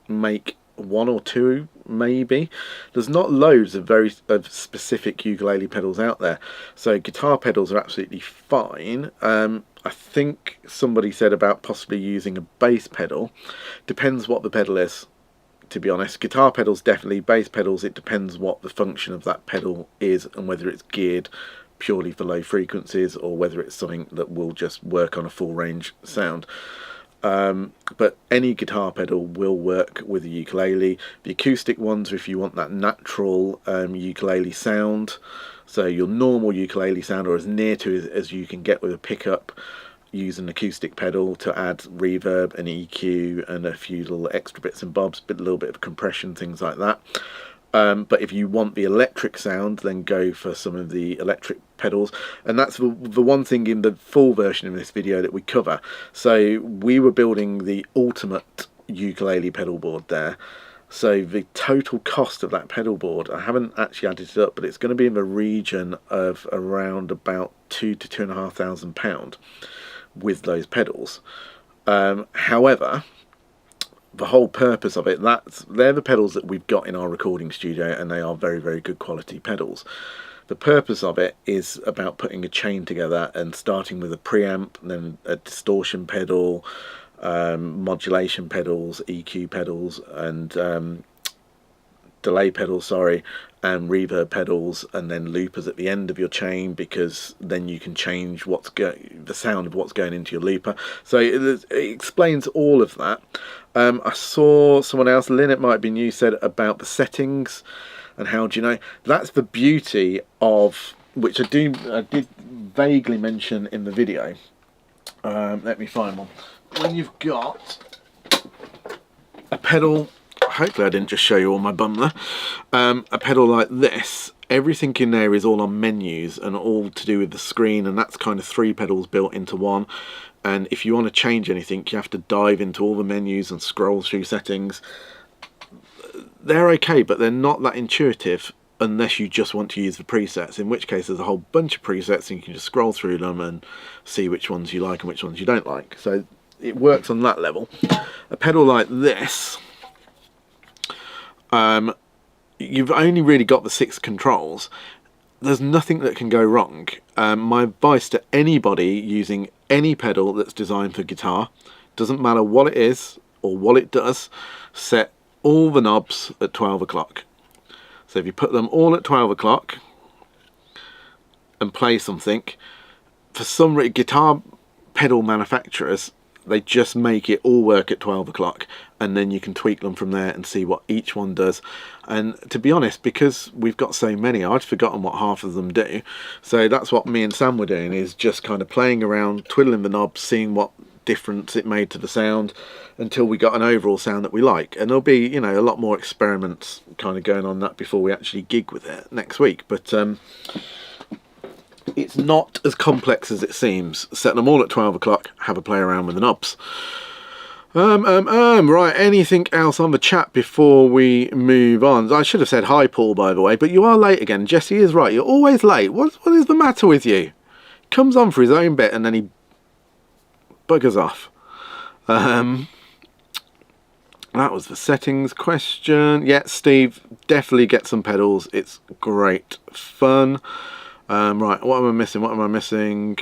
make one or two, maybe. There's not loads of of specific ukulele pedals out there, so guitar pedals are absolutely fine. I think somebody said about possibly using a bass pedal. Depends what the pedal is, to be honest. Guitar pedals definitely, bass pedals it depends what the function of that pedal is and whether it's geared purely for low frequencies or whether it's something that will just work on a full range sound. But any guitar pedal will work with a ukulele. The acoustic ones are if you want that natural ukulele sound, so your normal ukulele sound, or as near to it as you can get with a pickup. Use an acoustic pedal to add reverb and EQ and a few little extra bits and bobs, a little bit of compression, things like that. But if you want the electric sound, then go for some of the electric pedals, and that's the one thing in the full version of this video that we cover. So we were building the ultimate ukulele pedal board there, so the total cost of that pedal board, I haven't actually added it up, but it's going to be in the region of around about £2,000 to £2,500 with those pedals. However, the whole purpose of it, they're the pedals that we've got in our recording studio, and they are very, very good quality pedals. The purpose of it is about putting a chain together and starting with a preamp, then a distortion pedal, modulation pedals, EQ pedals, and delay pedals, sorry, and reverb pedals, and then loopers at the end of your chain, because then you can change the sound of what's going into your looper. So it explains all of that. I saw someone else, Lynn, it might have been you, said about the settings and how do you know. That's the beauty of, which I did vaguely mention in the video. Let me find one. When you've got a pedal, hopefully I didn't just show you all my bum there, a pedal like this, everything in there is all on menus and all to do with the screen, and that's kind of 3 pedals built into one. And if you want to change anything, you have to dive into all the menus and scroll through settings. They're okay, but they're not that intuitive unless you just want to use the presets, in which case there's a whole bunch of presets and you can just scroll through them and see which ones you like and which ones you don't like. So it works on that level. A pedal like this, you've only really got the 6 controls. There's nothing that can go wrong. My advice to anybody using any pedal that's designed for guitar, doesn't matter what it is or what it does, set all the knobs at 12 o'clock. So if you put them all at 12 o'clock and play something, for some guitar pedal manufacturers, they just make it all work at 12 o'clock, and then you can tweak them from there and see what each one does. And to be honest, because we've got so many, I'd forgotten what half of them do. So that's what me and Sam were doing, is just kind of playing around, twiddling the knobs, seeing what difference it made to the sound, until we got an overall sound that we like. And there'll be, you know, a lot more experiments kind of going on that before we actually gig with it next week. But it's not as complex as it seems. Set them all at 12 o'clock, have a play around with the knobs. Right, anything else on the chat before we move on? I should have said hi, Paul, by the way, but you are late again. Jesse is right, you're always late. What is the matter with you? Comes on for his own bit and then he buggers off. That was the settings question. Yeah, Steve, definitely get some pedals. It's great fun. Right, what am I missing? What am I missing?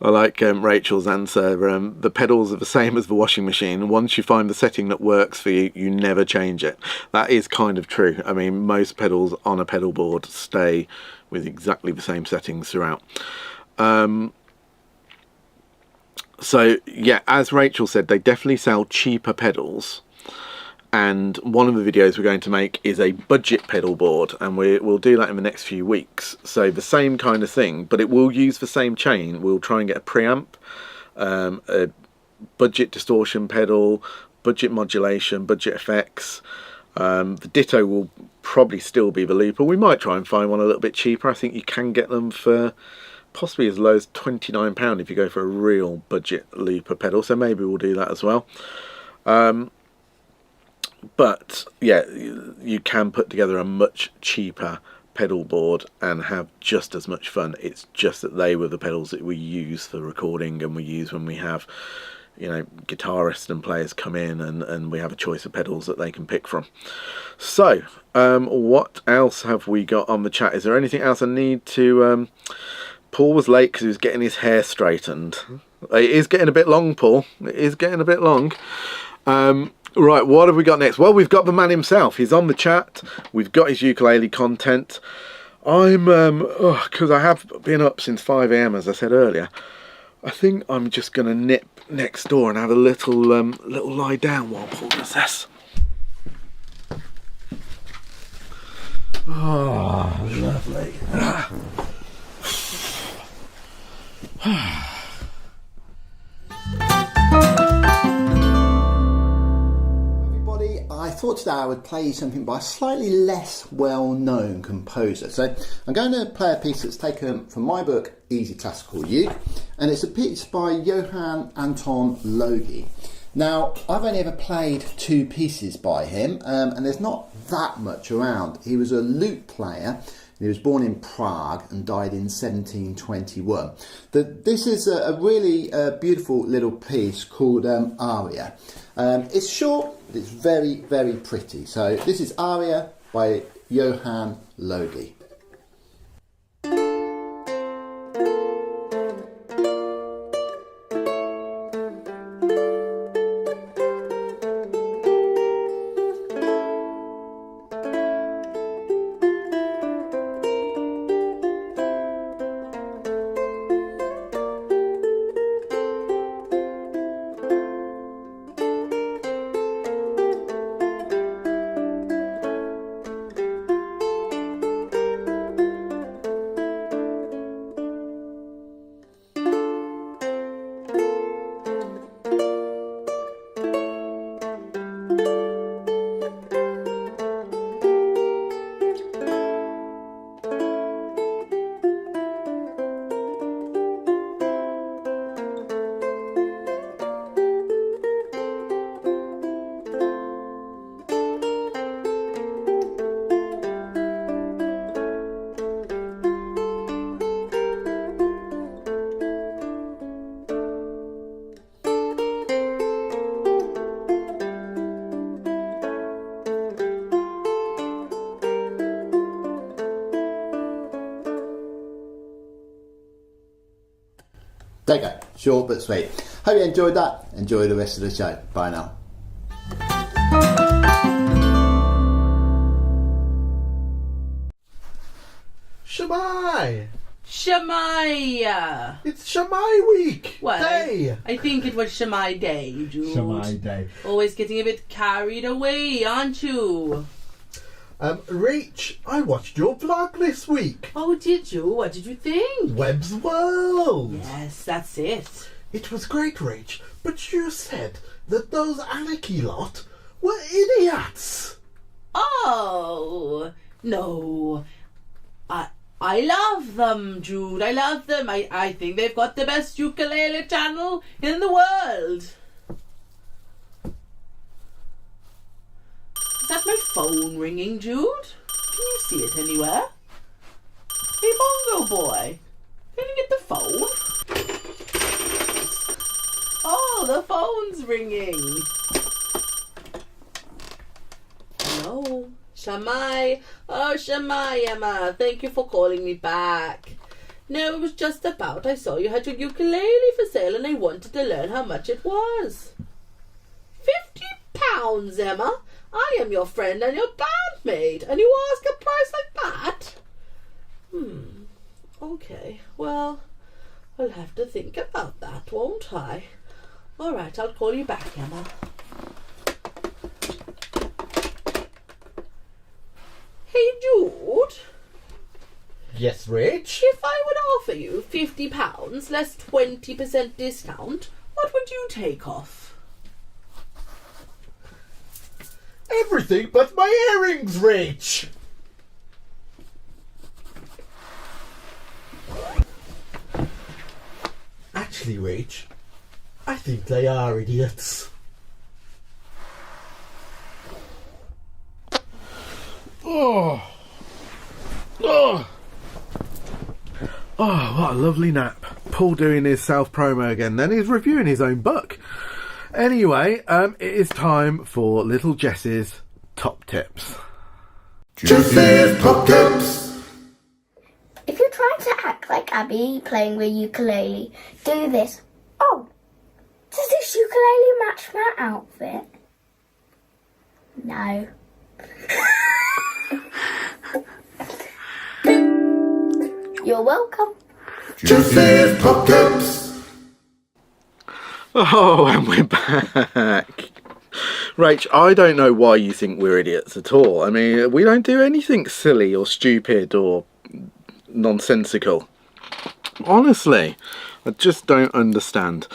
I like Rachel's answer. The pedals are the same as the washing machine. Once you find the setting that works for you, you never change it. That is kind of true. I mean, most pedals on a pedal board stay with exactly the same settings throughout. So yeah, as Rachel said, they definitely sell cheaper pedals. And one of the videos we're going to make is a budget pedal board, and we'll do that in the next few weeks. So the same kind of thing, but it will use the same chain. We'll try and get a preamp, a budget distortion pedal, budget modulation, budget effects. The Ditto will probably still be the looper. We might try and find one a little bit cheaper. I think you can get them for possibly as low as £29 if you go for a real budget looper pedal. So maybe we'll do that as well. But yeah, you can put together a much cheaper pedal board and have just as much fun. It's just that they were the pedals that we use for recording, and we use when we have, you know, guitarists and players come in, and we have a choice of pedals that they can pick from. So what else have we got on the chat? Is there anything else I need to... Paul was late because he was getting his hair straightened. It is getting a bit long, Paul. It is getting a bit long. Right, what have we got next? Well, we've got the man himself. He's on the chat. We've got his ukulele content. I'm, because I have been up since 5 AM, as I said earlier. I think I'm just going to nip next door and have a little lie down while Paul does this. Oh, lovely. I thought today I would play you something by a slightly less well-known composer. So I'm going to play a piece that's taken from my book, Easy Classical Uke, and it's a piece by Johann Anton Logi. Now, I've only ever played 2 pieces by him, and there's not that much around. He was a lute player. He was born in Prague and died in 1721. This is a really beautiful little piece called Aria. It's short, but it's very, very pretty. So this is Aria by Johann Logi. There you go, short but sweet. Hope you enjoyed that. Enjoy the rest of the show. Bye now. Shamai! Shamai! It's Shamai week! Well, Day! I think it was Shamai Day, Jude. Shamai Day. Always getting a bit carried away, aren't you? Rach, I watched your vlog this week. Oh, did you? What did you think? Webb's World. Yes, that's it. It was great, Rach, but you said that those Anarchy lot were idiots. Oh, no. I love them, Jude. I love them. I think they've got the best ukulele channel in the world. Is that my phone ringing, Jude? Can you see it anywhere? Hey, Bongo Boy. Can you get the phone? Oh, the phone's ringing. Hello? Shamai. Oh, Shamai, Emma. Thank you for calling me back. it was just about I saw you had your ukulele for sale and I wanted to learn how much it was. £50, Emma? I am your friend and your bandmate, and you ask a price like that? Okay, well, I'll have to think about that, won't I? All right, I'll call you back, Emma. Hey, Jude. Yes, Rich? If I would offer you £50 less 20% discount, what would you take off? Everything but my earrings, Rich! Actually, Rich, I think they are idiots. Oh, what a lovely nap. Paul doing his self-promo again, then he's reviewing his own book. Anyway, it is time for little Jess's top tips. Jess's top tips! If you're trying to act like Abby playing the ukulele, do this. Oh, does this ukulele match my outfit? No. You're welcome. Jess's top tips! Oh, and we're back. Rach, I don't know why you think we're idiots at all. I mean, we don't do anything silly or stupid or nonsensical. Honestly, I just don't understand.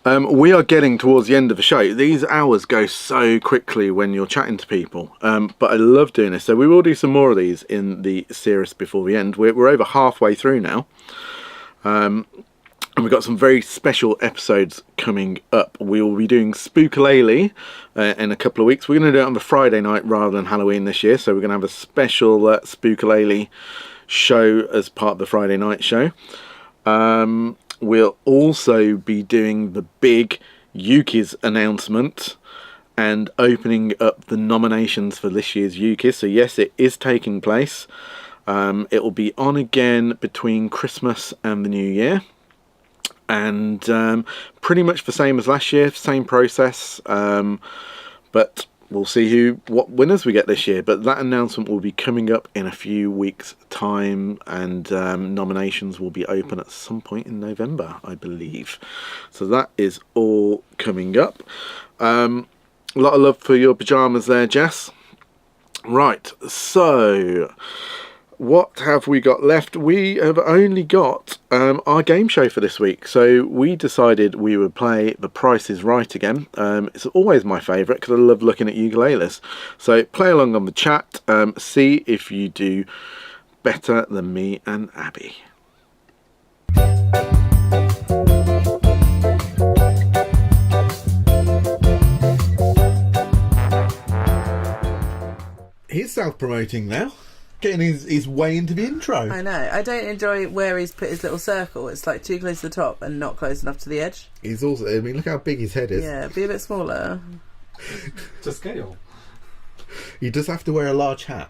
We are getting towards the end of the show. These hours go so quickly when you're chatting to people, but I love doing this. So we will do some more of these in the series before the end. We're over halfway through now. And we've got some very special episodes coming up. We will be doing Spookulele in a couple of weeks. We're going to do it on the Friday night rather than Halloween this year. So we're going to have a special Spookulele show as part of the Friday night show. We'll also be doing the big Ukis announcement and opening up the nominations for this year's Ukis. So yes, it is taking place. It will be on again between Christmas and the New Year. And pretty much the same as last year, same process. But we'll see what winners we get this year. But that announcement will be coming up in a few weeks' time, and nominations will be open at some point in November, I believe. So that is all coming up. A lot of love for your pyjamas there, Jess. Right, so what have we got left? We have only got our game show for this week. So we decided we would play The Price is Right again. It's always my favourite because I love looking at ukuleles. So play along on the chat. See if you do better than me and Abby. He's self-promoting now. Getting his way into the intro. I know. I don't enjoy where he's put his little circle. It's like too close to the top and not close enough to the edge. He's also, I mean, look how big his head is. Yeah, be a bit smaller. To scale. He does have to wear a large hat.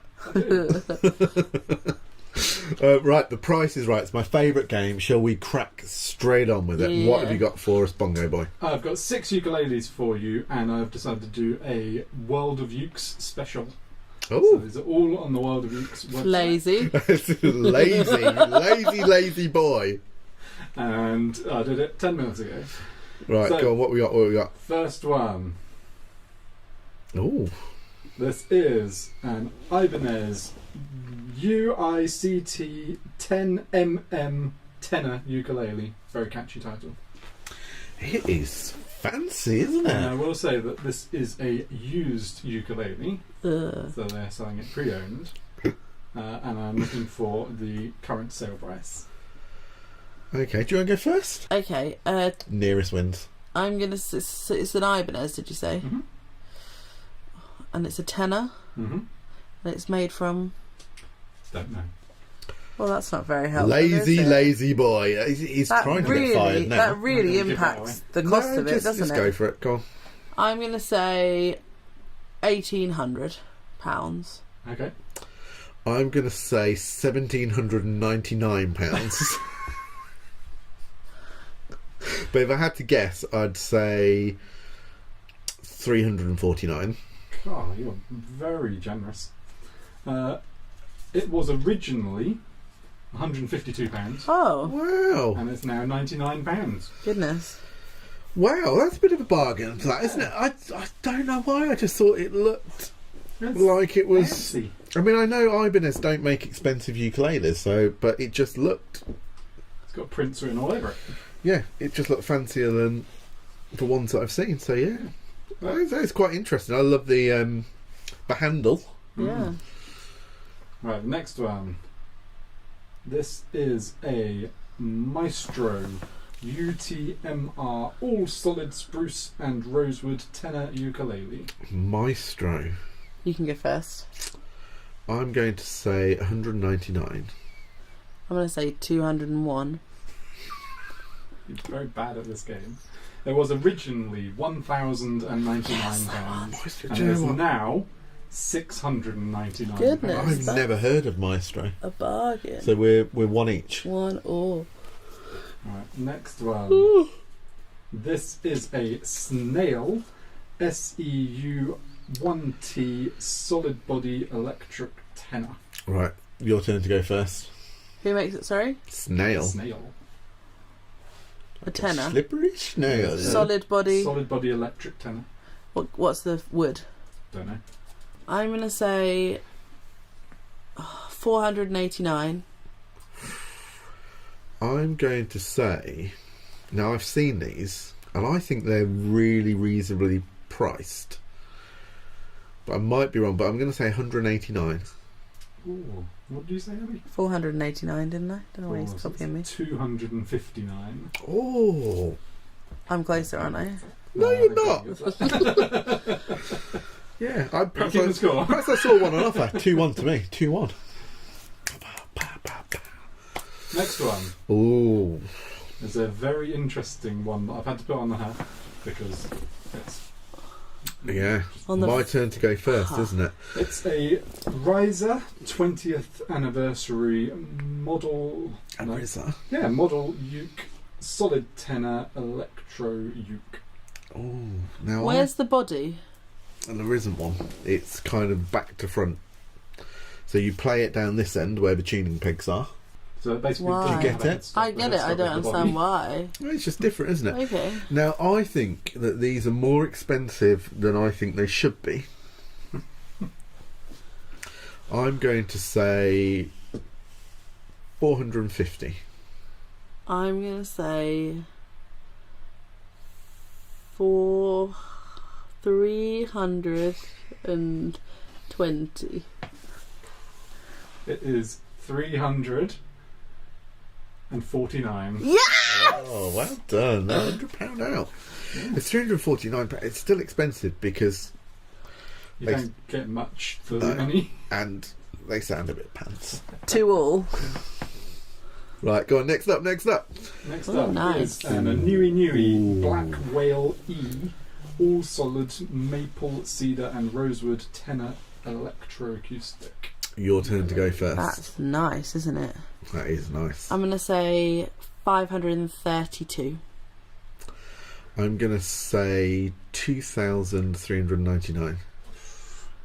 Right, The Price is Right. It's my favourite game. Shall we crack straight on with it? Yeah. What have you got for us, Bongo Boy? I've got 6 ukuleles for you, and I've decided to do a World of Ukes special. So Oh, these are all on the World of Ukes website. Lazy. lazy boy. And I did it 10 minutes ago. Right, So- go on. What we got? First one. Oh, This is an Ibanez UICT 10mm tenor ukulele. Very catchy title. it is fancy, isn't And I it? will say that this is a used ukulele, so they're selling it pre-owned, and I'm looking for the current sale price. Okay, do you want to go first? Okay, Nearest wins. I'm gonna. It's an Ibanez, did you say? Mm-hmm. And it's a tenor. Mm-hmm. And it's made from. Don't know. Well, that's not very helpful. is it? Lazy boy. He's That trying to really, get fired now. that really I'm gonna give that impacts the cost of it, just doesn't go it? for it. Go on. I'm gonna say £1,800. Okay. I'm going to say £1,799. But if I had to guess, I'd say 349. Oh, you're very generous. It was originally £152. Oh, Wow. And it's now £99. goodness. Wow, that's a bit of a bargain for that, isn't it? I don't know why, I just thought it looked It's like it was... fancy. I mean, I know Ibanez don't make expensive ukuleles, but it just looked... It's got prints written all over it. Yeah, it just looked fancier than the ones that I've seen, so yeah. It's quite interesting. I love the handle. Yeah. Right, next one. This is a Maestro UTMR all solid spruce and rosewood tenor ukulele. Maestro. You can go first. I'm going to say 199. I'm going to say 201. You're very bad at this game. There was originally £1,099 and there's now £699. Goodness. I've That's never heard of Maestro. a bargain. So we're one each. One all. Right, next one. This is a Snail SEU1T solid body electric tenor. Right, your turn to go first. Who makes it, sorry? Snail. Snail. A tenor. Slippery snail. Solid body. Solid body electric tenor. What's the wood? Don't know. I'm going to say 489. I'm going to say, now I've seen these, and I think they're really reasonably priced. But I might be wrong, but I'm going to say 189. Ooh, what did you say, Abby? 489, didn't I? Don't know why he's Oh, so copying me. 259. Oh, I'm closer, aren't I? no, you're not. not. Yeah, Keep the score. perhaps I saw one on offer. 2-1 to me. 2-1. Next one Oh, is a very interesting one that I've had to put on the hat because yeah. On the My turn to go first, isn't it? it's a Riser 20th anniversary model. Arisa. Yeah, model uke, solid tenor electro uke. Oh, now Where's the body? and there isn't one. It's kind of back to front. So you play it down this end where the tuning pegs are. So basically, Why? doesn't Do you have get a it? headstock. I The get it, I headstock don't is the understand body. why. Well, it's just different, isn't it? Okay. Now, I think that these are more expensive than I think they should be. I'm going to say 450. I'm going to say 320. It is 349. Oh, well done. They're £100 out. It's £349. It's still expensive because... You don't get much for the money. And they sound a bit pants. 2 all. Right, go on. Next up. Next Oh, up nice. is a Nui Black Whale E, all solid maple, cedar, and rosewood tenor electroacoustic. Your turn to go first. That's nice, isn't it? That is nice. I'm going to say 532. I'm going to say 2,399.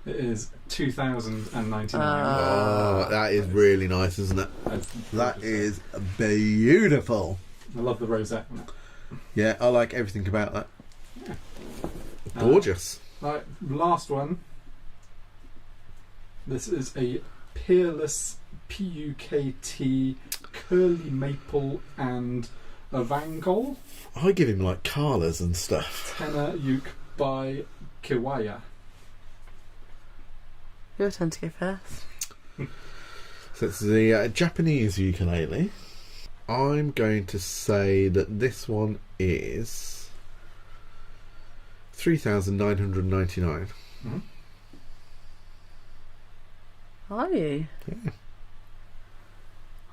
It is 2,099. Oh, that is really nice, isn't it? That is beautiful. I love the rosette on it. Yeah, I like everything about that. Gorgeous. Right, last one. This is a Peerless PUKT curly maple and evangel I give him like Carlas and stuff. tenor uke by Kiwaya. Your turn to go first. So it's the Japanese ukulele. I'm going to say that this one is 3,999. Are you? Yeah.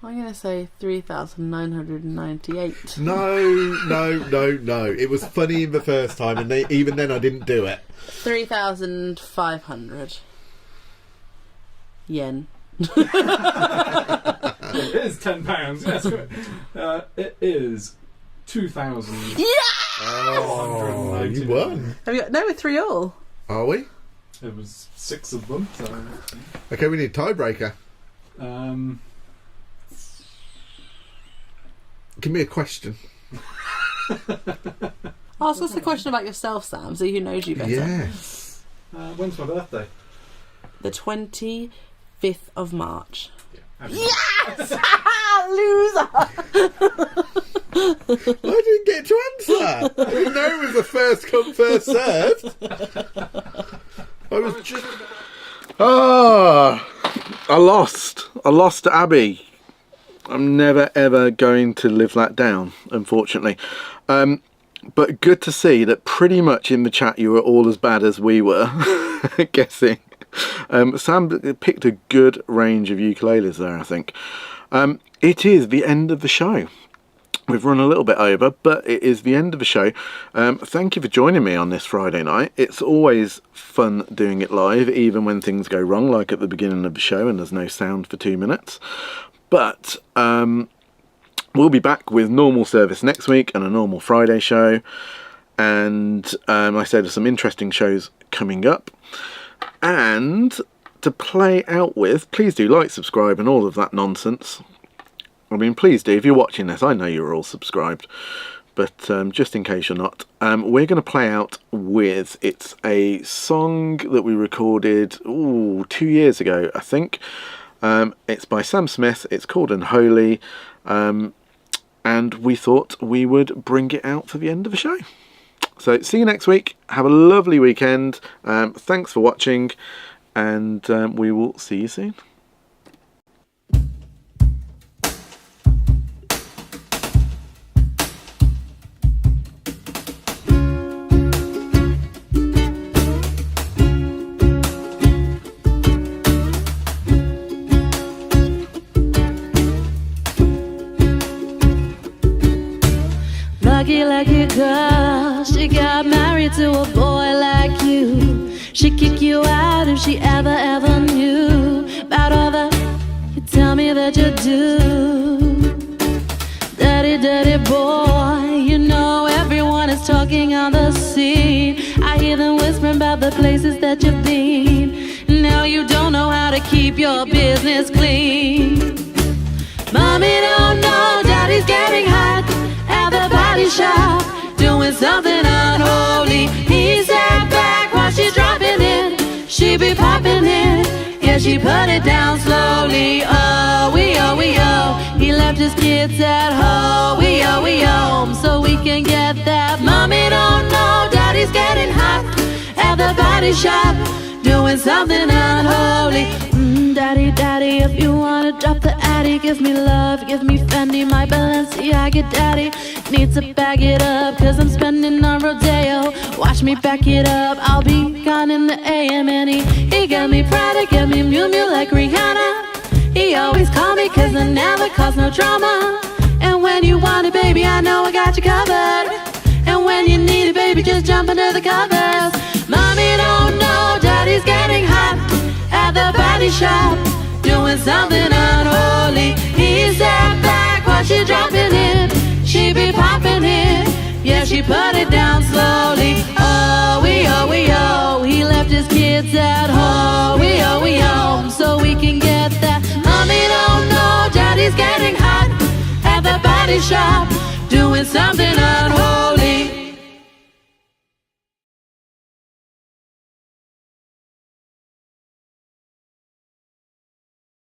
I'm going to say 3,998. No. It was funny in the first time, and even then I didn't do it. 3,500 yen. It is £10. Yes, correct. It is 2,000. Yeah! Oh, you won. Have you got, no, we're 3-all. Are we? It was 6 of them. So, Okay, we need tiebreaker. Give me a question. Ask us a question about yourself, Sam, so who knows you better. Yes. when's my birthday? The 25th of March. Yeah. Yes! Loser! I didn't get to answer. I didn't know it was a first come, first served. I was just... I lost to Abby. I'm never ever going to live that down, unfortunately. But good to see that pretty much in the chat you were all as bad as we were guessing. Sam picked a good range of ukuleles there, I think. It is the end of the show. We've run a little bit over, but it is the end of the show. Thank you for joining me on this Friday night. It's always fun doing it live, even when things go wrong, like at the beginning of the show and there's no sound for 2 minutes. But we'll be back with normal service next week and a normal Friday show. And I said there's some interesting shows coming up. And to play out with, please do like, subscribe and all of that nonsense. I mean, please do. If you're watching this, I know you're all subscribed. But just in case you're not, we're going to play out with, it's a song that we recorded 2 years ago, I think. It's by Sam Smith. It's called Unholy. And we thought we would bring it out for the end of the show. So see you next week. Have a lovely weekend. Thanks for watching. And we will see you soon. Lucky girl, she got married to a boy like you. She'd kick you out if she ever knew about all the you tell me that you do. Dirty boy, you know everyone is talking on the scene. I hear them whispering about the places that you've been. Now you don't know how to keep your business clean. Mommy don't know daddy's getting hot at the body shop, doing something unholy. He sat back while she's dropping it. She be popping it, yeah, she put it down slowly. Oh, we oh. He left his kids at home. We oh, so we can get that. Mommy don't know daddy's getting hot at the body shop, doing something unholy. Daddy, if you wanna drop the addy, give me love, give me Fendi, my Balenciaga daddy. Need to bag it up, cause I'm spending on Rodeo. Watch me back it up, I'll be gone in the AM. And he got me Prada, get me Miu Miu like Rihanna. He always call me cause I never cause no drama. And when you want it, baby, I know I got you covered. And when you need it, baby, just jump under the covers. Mommy don't know daddy's getting hot at the body shop, doing something unholy. He sat back while she dropping it. She be popping it, yeah, she put it down slowly. Oh, we oh. He left his kids at home. We oh, so we can get that. Mommy don't know daddy's getting hot at the body shop, doing something